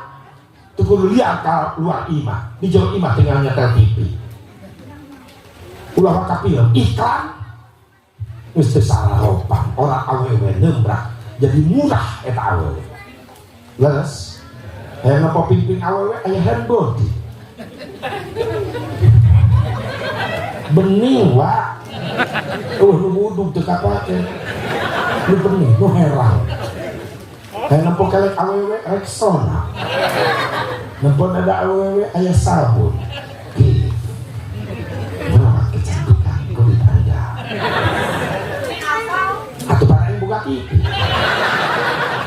tuh kudu liar ka luar imah di jauh imah tinggal nyetel TV ulah kapil iklan mesti salah ropang orang awewe nembrak jadi murah eta awewe leres yang apa pimpin awewe aya hand body bening wa nu wudhu teu kapake nu bening nu herang kayak nempel kelek awewe Rexona nempel ada awewe ayah sabun gitu merawat kecantikan kulit anda atau para yang buka TV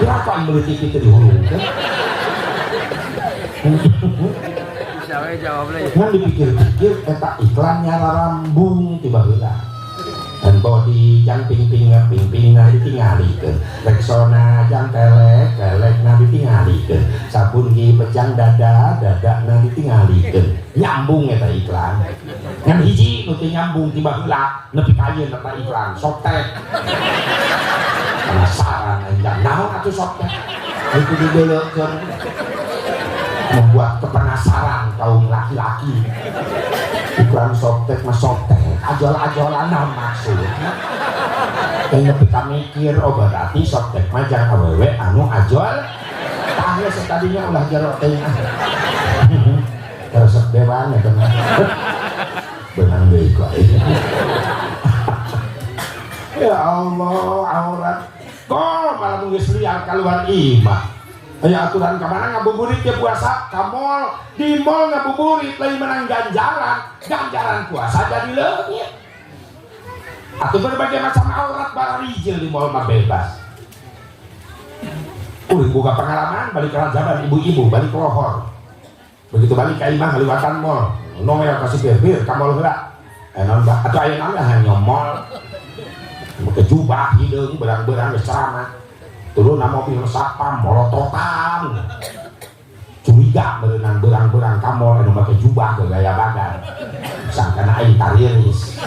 berapa yang beli TV itu dihulung kan kan dipikir-pikir eta iklannya rambung tiba-tiba dan body jang ping-pingna ditinggalikeun Rexona jang telek-telekna ditinggalikeun sabun gi pejang dada-dadana ditinggalikeun nyambung eta iklan ngan hiji nu teu nyambung tiba heula nepi ka ieu eta iklan softtek penasaran anjang naon atuh softtek itu dideleukeun membuat kepenasaran kaum laki-laki iklan softtek mah softtek ajol-ajolan naon maksudnya kayaknya kita mikir oh berarti softtek mah jangan awewe anu ajol tanya setadinya ulah jero tanya resep dewan ya teman benang deui kok ya Allah aurat kok malah geus liar kaluar imah aya aturan kamana ngabuburit ya puasa ka mall di mall ngabuburit lain menang ganjaran puasa jadi leungit atau berbagai macam aurat barijil di mall mah bebas udah buka pengalaman balik ke rajaban ibu-ibu balik ke lohor begitu balik ke imah ngaliwatan mall nongel kasih bir ka mall heula nambah atau aya nambah hanya mall ke jubah hideung berang-berang geus ceramah turun nama mobil sapam molototan curiga berenang berang-berang kamol anu make jubah ke gaya badan sangkana aing tariris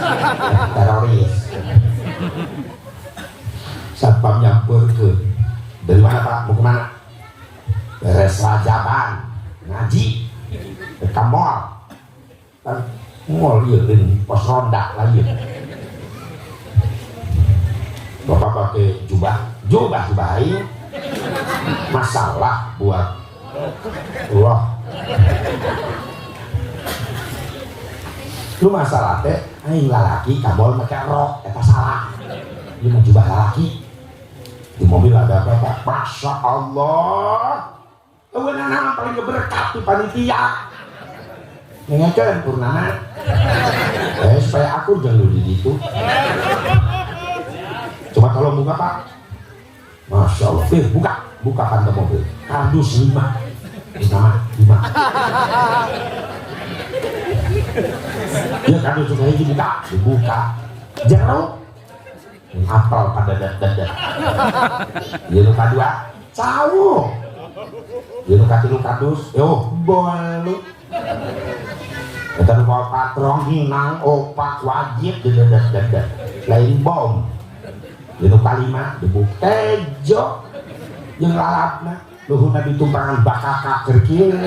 teroris satpam nyamperkeun dari mana Pak mau kemana beres rajaban ngaji ke kamol kan mall ieu pos ronda lain bapak pakai jubah baik masalah buat Allah lu masalah teh aing lalaki kabol make rok eta salah ieu mah jubah lalaki di mobil ada apa Masya Allah eueun naon paling berkat di panitia ngengekeun purnama supaya aku jangan di ditu coba tolong buka Pak Masya Allah, buka kantong mobil kardus 5 nama 5 ya kardus juga hiji dibuka jeruk apel pada dadat ya luka 2 cawu ya luka 3 kardus yo bolu Kita bawa patrong hinang opak wajib dedet lain bom. Itu kalimat dibuk tejo jeung lalapna luhurna ditumpangan bakaka kerkil.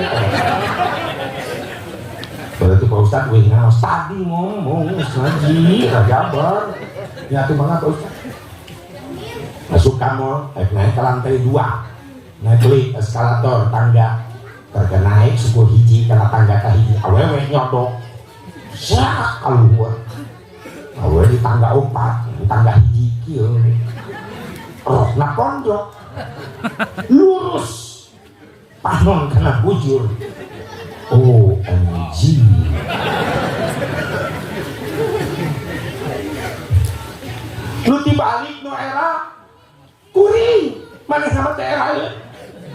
Berarti Pak Ustadz wih ngaos tadi ngomong ngaji rajabar nyatu banget Pak Ustadz. Masuk kamar naik ke lantai 2 naik lift eskalator tangga karena naik suku hiji karena tangga ke hiji awewe nyodok sak keluar awewe di tangga 4 di tangga hiji kieu rokna pondok lurus panon kena bujur OMG lu dibalik no era kuring mana sama era ya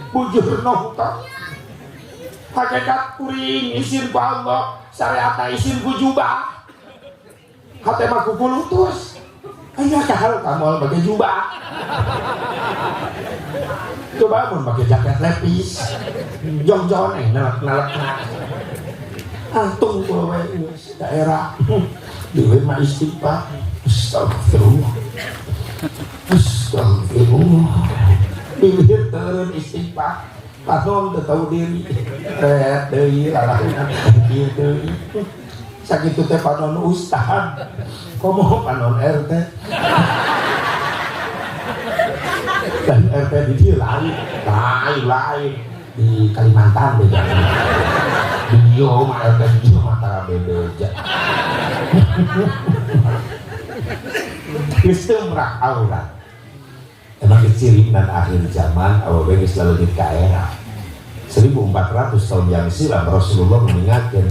bujur nonton hakikat kuring isin ku Allah syariat isin ku jubah hati mah ku kulutus ayo kahal kamu pakai jubah coba pun pakai jaket lepis jong-jong nalak antung kowe daerah duit mah istighfar astagfirullah astagfirullah bibir turun istighfar panon teu tahu diri ret deui lalahunan kieu deui sakitu teh panon ustad komo panon RT dan RT di dia lain di Kalimantan beda video mah RT video mah beda aja Kristus merak aurat emang keciri dan akhir zaman awewe selalu di era 1400 tahun yang silam Rasulullah mengingatkan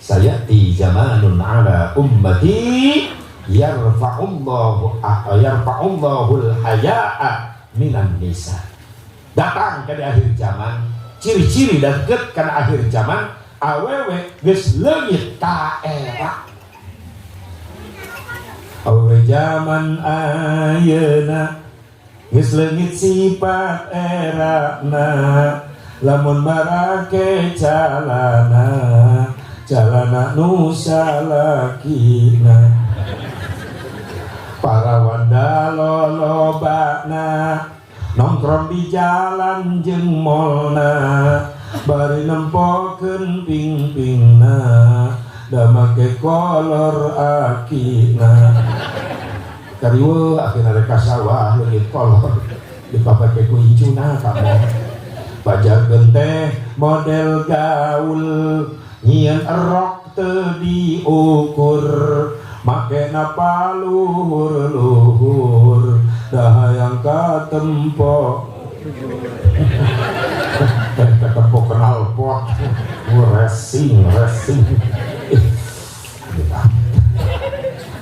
saya di zamanun ala ummati yarfa'ullahul haya'a minan nisa datang ke akhir zaman ciri-ciri dan ket ke akhir zaman awewe geus leungit ka era awewe zaman ayeuna geus leungit sifat erana lamun marake calana nu salakina para wanda lolobana nongkrong di jalan jeung molna bari nempokeun ping-pingna da make kolor akina karieu akhirna rek ka sawah leungit kolor dipapake ku incuna kamu pajakeun teh model gaul nyieun erok teu diukur makena paluhur dahayang katempo katempo kenal pot racing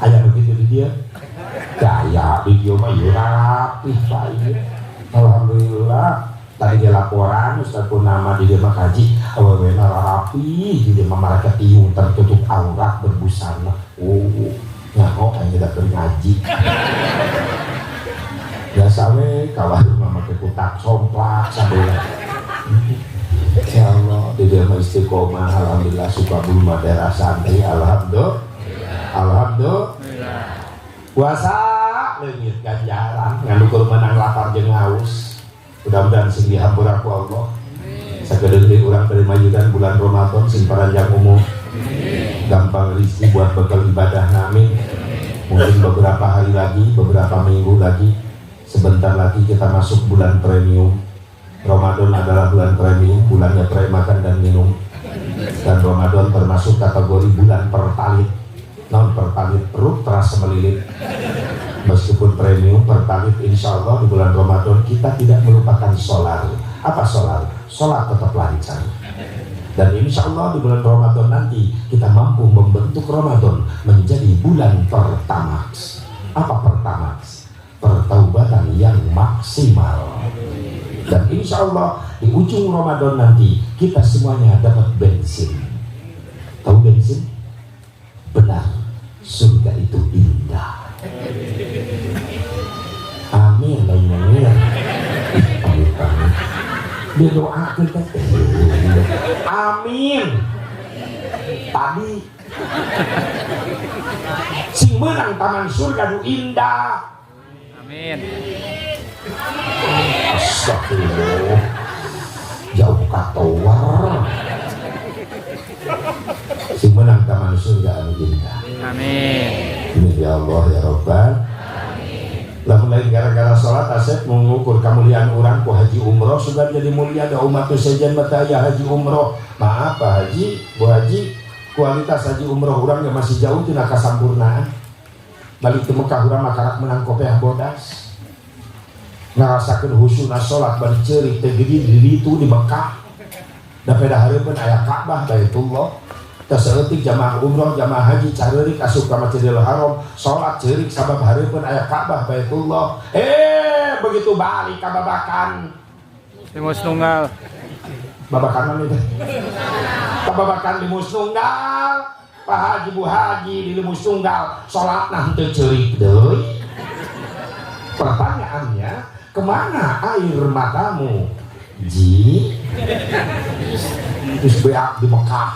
aya begitu di dia gaya video mah rapi baik alhamdulillah tadi dia laporan Ustaz Purnama di dia mah kaji awewe rapi di dia mah maraka tiung tertutup aurat berbusana nyaho hanya datang ngaji biasa we kawan rumah make kutak somplak sambil ya Allah di dia mah istiqomah alhamdulillah suka bulu daerah santri alhamdulillah puasa leungit ganjaran nganukur menang lapar jeung haus mudah-mudahan sing dihampura ku Allah sakedeung deui urang terima majudan bulan Ramadan sing paranjang umur gampang rezeki buat bekal ibadah amin. Mungkin beberapa hari lagi, beberapa minggu lagi, sebentar lagi kita masuk bulan premium. Ramadan adalah bulan premium, bulannya makan dan minum. Dan Ramadan termasuk kategori bulan pertalit. Non pertalit perut terasa melilit. Meskipun premium pertalit, insya Allah di bulan Ramadan kita tidak melupakan sholat. Apa sholat? Sholat tetap lancar. Dan insya Allah di bulan Ramadan nanti kita mampu membentuk Ramadan menjadi bulan pertamax. Apa pertamax? Pertaubatan yang maksimal. Dan insya Allah di ujung Ramadan nanti kita semuanya dapat bensin. Tahu bensin? Benar, surga itu indah. Amin. Amin. Dia doakan amin tadi sing menang taman surga nu indah. Amin. Astagfirullah, jauh katowar sing menang taman surga anu indah. Amin. Ini ya Allah ya Rabbal. Lamun lain gara-gara sholat asep mengukur kemuliaan orang ku haji umroh sudah jadi mulia ada umat sejen bataya haji umroh. Maaf Pak Haji, Bu Haji, kualitas haji umroh orang yang masih jauh tina kasampurnaan. Balik ke Mekah urang makarak menang kopiah bodas. Ngarasakeun husuna sholat bari ceurik teh gede di itu di Mekah. Da pada hareupeun aya Ka'bah Baitullah. Taseutik jamaah umroh jamaah haji careurik asup ka Masjidil Haram salat ceurik sabab hareupeun aya Ka'bah Baitullah. Begitu balik ka babakan Di Musnunggal. babakan mana teh ka babakan di Musnunggal Pak Haji Bu Haji di Musnunggal salatna henteu ceurik deui. Pertanyaannya, kemana air matamu Ji? Terus beak di Mekah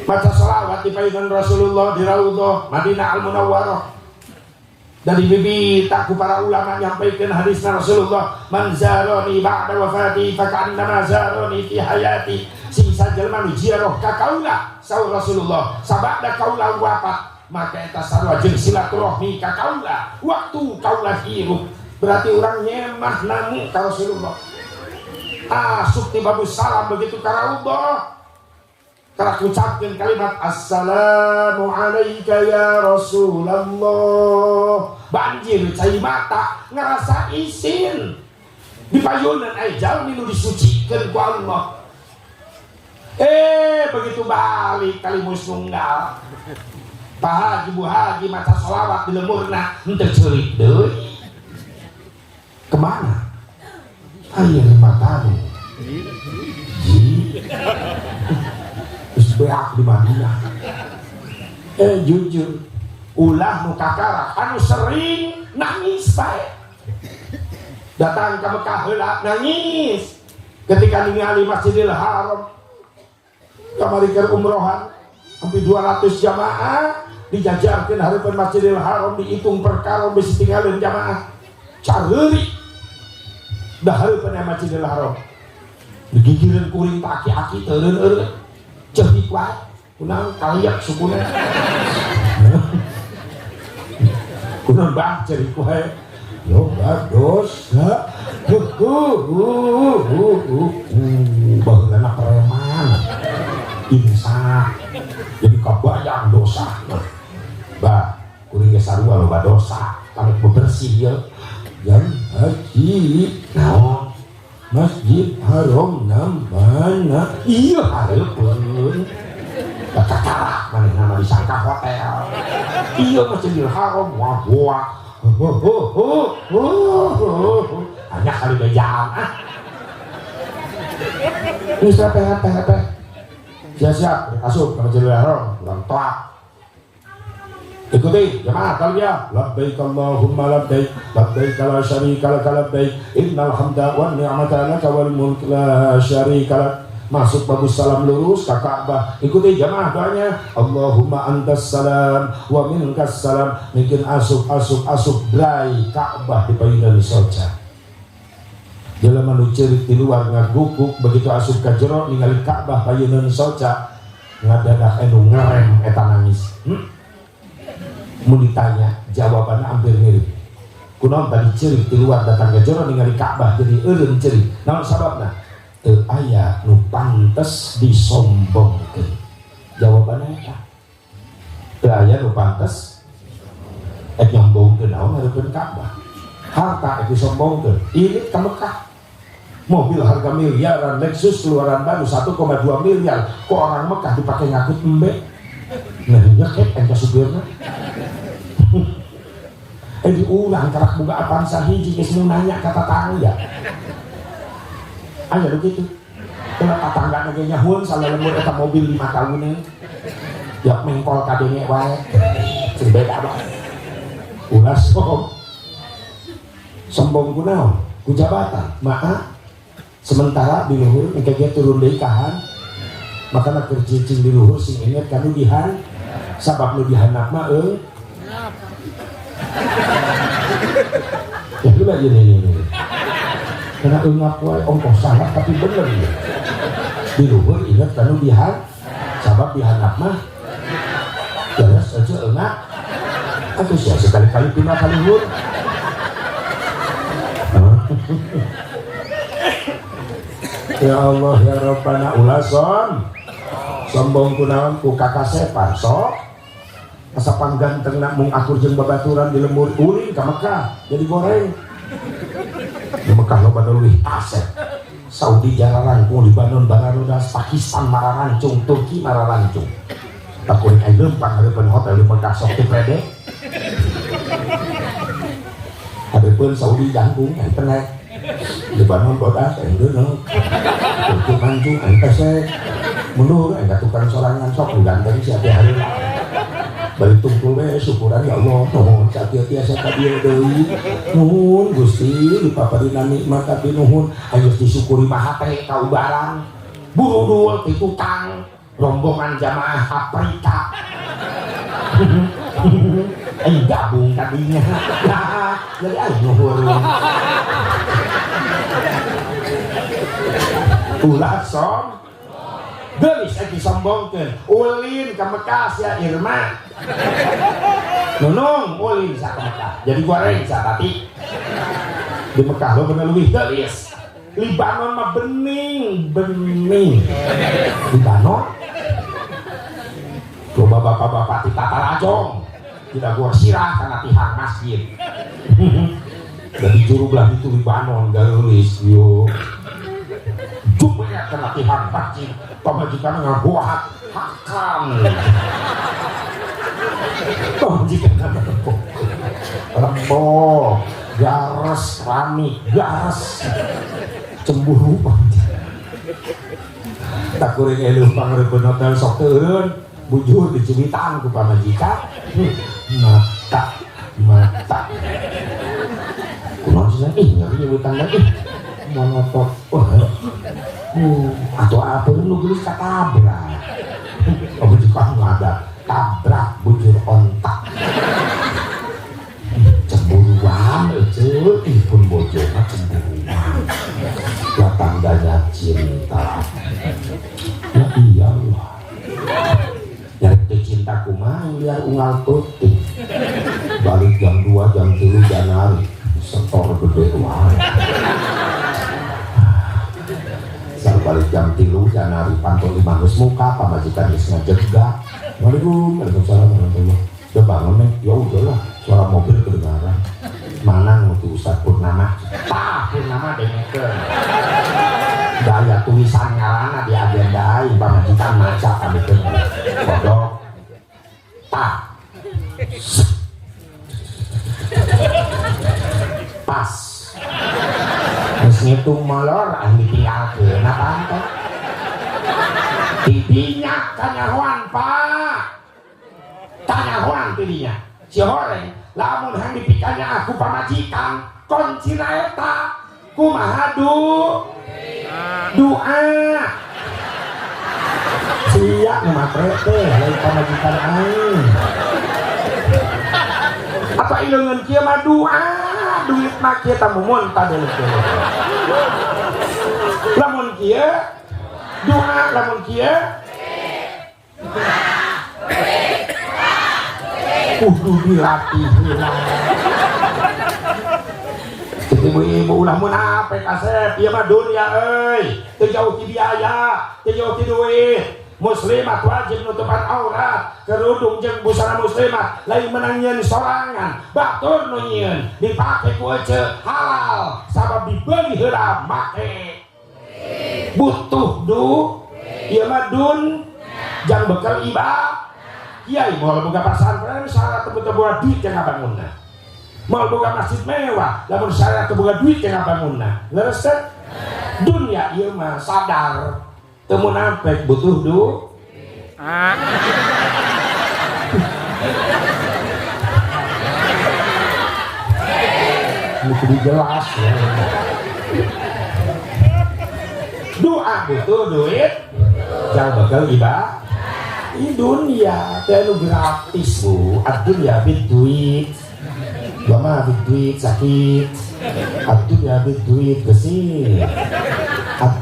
baca sholawat di payunan Rasulullah di Raudhah Madinah Al-Munawwarah. Dari bibi takku para ulama nyampaikan hadis Rasulullah, man zaroni ba'da wafati faka'annama zaroni fi hayati. Sing sajelma nu ziarah ka kaula saur Rasulullah sabada kaula wafat maka eta sarua jeung silaturahmi ka kaula waktu kaula hirup. Berarti orang nyemah namu ka Rasulullah. Sukti babus salam begitu ka Raudhah. Karena ucapkan kalimat assalamu alaika ya Rasulullah. Banjir cai mata ngerasa isin. Di payunan aya jalmi nu disucikeun ku Allah. Begitu balik kali Musnunggal. Pak Haji Bu Haji maca sholawat di lemurna henteu ceurik deui. Kemana air matamu Ji? Terus beak di Madinah. Jujur ulah nu kakara anu sering nangis bae datang ke Mekah heula nangis ketika ningali Masjidil Haram kamari keur umrohan hampir 200 jamaah dijajarkeun hareupeun Masjidil Haram dihitung perkara bisi tinggalin jamaah careurik dah hareupeun Masjidil Haram digigireun kuring aki-aki teureun ceuhik wae kunaon kaliak sukuna kunaon bah ceuhik wae loba dosa baheulana preman insaf jadi kabayang dosa bah kuring ge sarua loba dosa kana bebersih ya yang haji naon Masjid Haram namana iya hareupeun kakak manehna mah disangka hotel iya Masjidil Haram wah hanya kali bejaan ini siapa siap asup ke Masjidil Haram ulang toa ikuti jemaah kalian labbaik Allahumma labbaik labbaik la syarika lak labbaik innal hamda wan ni'mata laka wal mulk la syarika lak. Masuk bagus salam lurus ke Ka'bah. Ikuti jamaah doanya Allahumma antas salam wa minkas salam. Mungkin asup drai Ka'bah di payunan soca. Jelema nu ceurik di luar ngagukuk begitu asup ka jero ningali Ka'bah payunan soca ngadadak anu ngerem eta nangis. Mun ditanya jawabannya hampir mirip. Kunaon tadi ceurik di luar datang ka jero ningali Ka'bah jadi eureun ceurik. Naon sababna? Teu aya nu pantes disombongkeun. Jawabannya eta. Teu aya nu pantes nyombongkeun naon hareupeun Ka'bah. Harta disombongkeun. Irit ka Mekah. Mobil harga miliaran Lexus keluaran baru 1,2 miliar. Kok orang Mekah dipakai ngakut embe? Nah nyeket engka supirna. Diulang karak boga Avanza hiji geus nu nanya ka tatangga. Aya begitu. Kalau tatangga ge nyahueun salelembur eta mobil 5 tahun ya mengkol kadenge wae. Sing beda bae. Ulah sombong kunaon? Ku jabatan. Maaf. Sementara di luhur engke ge turun deui kahan. makanya kercicing di luhur sing inget kan nudihan sabab nudihan mah ya lu lagi nih karena ngap wae ongkos salah tapi bener ya di luhur inget kan nudihan sabab dihanap mah jelas aja enggak atau sih sekali-kali pindah kali luhur ya Allah ya Rabbana ulason sombong kunaon ku kakasepan sok asapan ganteng nak mung akur jeung babaturan di lemur ulin ka Mekah jadi goreng di Mekah lo pada leuwih asep Saudi jararangkung Libanon bararodas Pakistan mararancung Turki mararancung tak kuring ai leumpang hareupeun hotel di Mekah sok teu prede hareupeun Saudi jangkung enten Libanon bodas enggeun Turki mancung ente se mundur enggak tukang sorangan sok ganteng sia teh hari bari tungkul we syukuran ya Allah nuhun sakieu tiasa ka dieu deui nuhun Gusti dipaparina nikmat tapi nuhun aya disyukuri maha teh kaubaran buru-buru ti tukang rombongan jamaah Afrika gabung tadinya jadi ayo nuhun ulah som geus eki sombongkeun ulin ka Mekah sia Irma nunung ulin sa ka Mekah jadi goreng sa tati di Mekah lo bener leuwih geulis Libanon mah bening Libanon coba bapak-bapak di tata rajong tidak gua sirah karena tihang masjid dari juru belah itu Libanon geulis yo cuma kena tihang masjid pemajikan ngabuat hakam pemajikan ngabuat rembok gares keramik gares cemburu tak kuring elu pangreupeun hotel sok teureun bujur di Ciwidey ku pamajikan mata kunaon sih nyari utang lagi monotot atau apa lu geus katabrak pamajikan nggak ada tabrak bujur ontak cemburuan eceu pun bojona cemburuan ya tandanya cinta ya iyalah nyari cinta kumaha liar unggal putih balik jam 2 jam 3 Januari setor gede wae balik jam 3 Januari pantau 5 geus muka pamajikan geus ngajegak Waalaikumsalam warahmatullahi udah bangun nih ya udahlah suara mobil kedengaran mana ngutu Ustaz Purnama Purnama dengekeun daya tulisan ngaranna di agenda pamajikan maca pamikeun kodok pas geus ngitung molor anu ditinggalkeun apaan teh tidinya kanyahoan Pak tanyahoan tidinya si horeng lamun hang dipikannya aku pamajikan koncina eta kumaha doa sia nu matre teh lain pamajikan aing apa ileungeun kieu mah doa duit mah kieu tah mumun tadeuleuh lamun kieu doa lamun kieu kudu dilatih ibu-ibu lamun apa kasep ieu mah dunia euy teu jauh ti biaya teu jauh ti duit muslimat wajib nutupan aurat kerudung jeung busana muslimat lain menang nyieun sorangan batur nu nyieun dipake ku ece halal sabab dibeli heula make butuh ieu mah dun jang bekal iba kiai moal boga pasantren syarat teu boga duit yang ngabangunna moal boga masjid mewah lamun syarat teu boga duit yang ngabangunna leres teh dunya ieu mah sadar teu munafik butuh kudu jelas ya. Doa butuh duit Jangan bakal ibadah. Ini dunia telu gratis bu. Dunia bit duit. Lama bit duit sakit. Dunia bit duit bersih.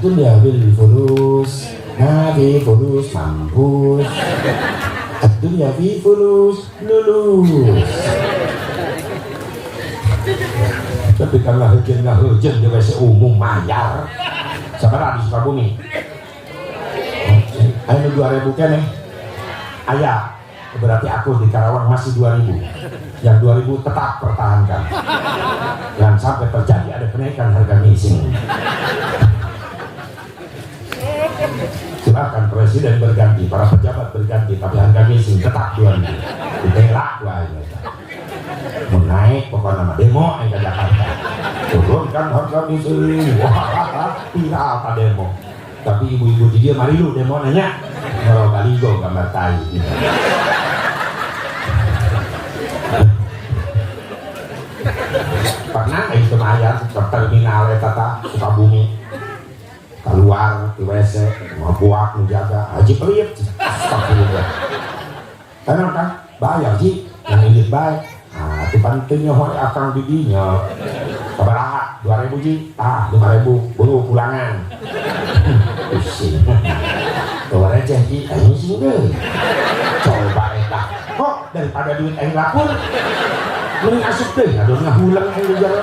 Dunia bil fulus. Nabi fulus mampus. Dunia bil fulus lulus. Tapi kalau hujan juga umum mayar. Sabar di Sukabumi. Ayo 2000 kan nih. Ayah, berarti aku di Karawang masih 2000. Yang 2000 tetap pertahankan. Jangan sampai terjadi ada kenaikan harga leasing. Silakan presiden berganti, para pejabat berganti, tapi harga leasing tetap 2000. Ditelak wahai. Mau naik pokoknya nama demo ke Jakarta. Turunkan harga leasing. Wah, viral tak demo. Tapi ibu-ibu di dia mari lu demo nanya. Kalau baligo gambar tai gitu. Pernah itu mayar ke terminal tata Sukabumi keluar di WC mau buat menjaga haji pelit karena kan bayar sih yang edit baik. Nah itu pentingnya hoi akang bibinya keberapa 2000 ji 5000 buru pulangan pusing tuh receh ji ini sih deh coba etak kok daripada duit yang lapor mending asup deh aduh ngahulang yang dijar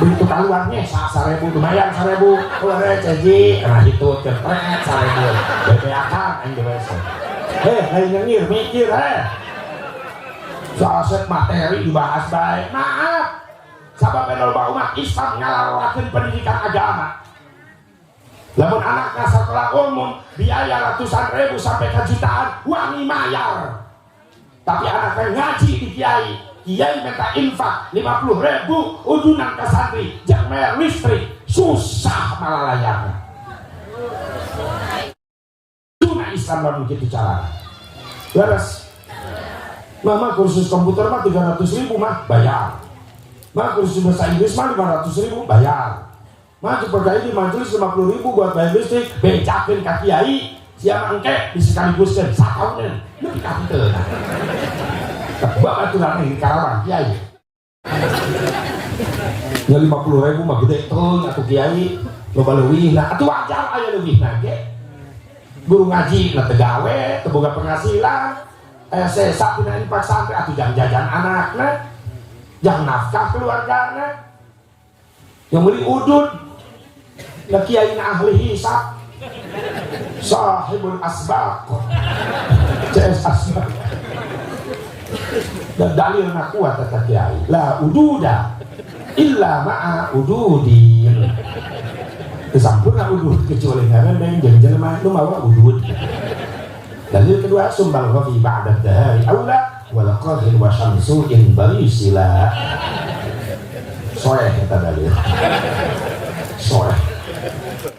begitu keluarnya 1000 lumayan 1000 tuh receh ji nah itu cepet 1000 BP akang yang diwese hei nyengir mikir soal materi dibahas baik maaf sabab loba umat Islam ngalarawakeun pendidikan agama. Lamun anakna sekolah umum biaya ratusan ribu sampai ke jutaan wangi mayar. Tapi anaknya ngaji di kiai minta infak 50.000 udunan ke santri jangan bayar listrik susah malah layarnya. Tuna Islam lamun kitu cara. Beres. Mama kursus komputer mah 300.000 mah bayar. Mah kursus bahasa Inggris mah 500.000 bayar. Mah dipercaya di majelis 50.000 buat bayar listrik, becakeun ka kiai, siapa engke disekaligus satahunan lebih kanteun. Bapak aturan di Karawang kiai. Ya 50.000 mah gede tuh atuh kiai, loba leuwih nah atuh wajar aya leuwihna ge. Guru ngaji na teu gawe, teu boga penghasilan. Sesak tina infak santri atuh jang jajan anakna. Yang nafkah keluarganya yang beli udud nah kiai ahli hisab sahibul asbaq CS asbaq dan dalilnya kuat kata kiai la ududa illa ma'a ududin kesampurna udud kecuali ngarendeng jeung jelema nu mawa udud. Dalil kedua sumbal ghafi ba'da dahari aula wal qahir wa syamsu in barisila soeh kita dalil soeh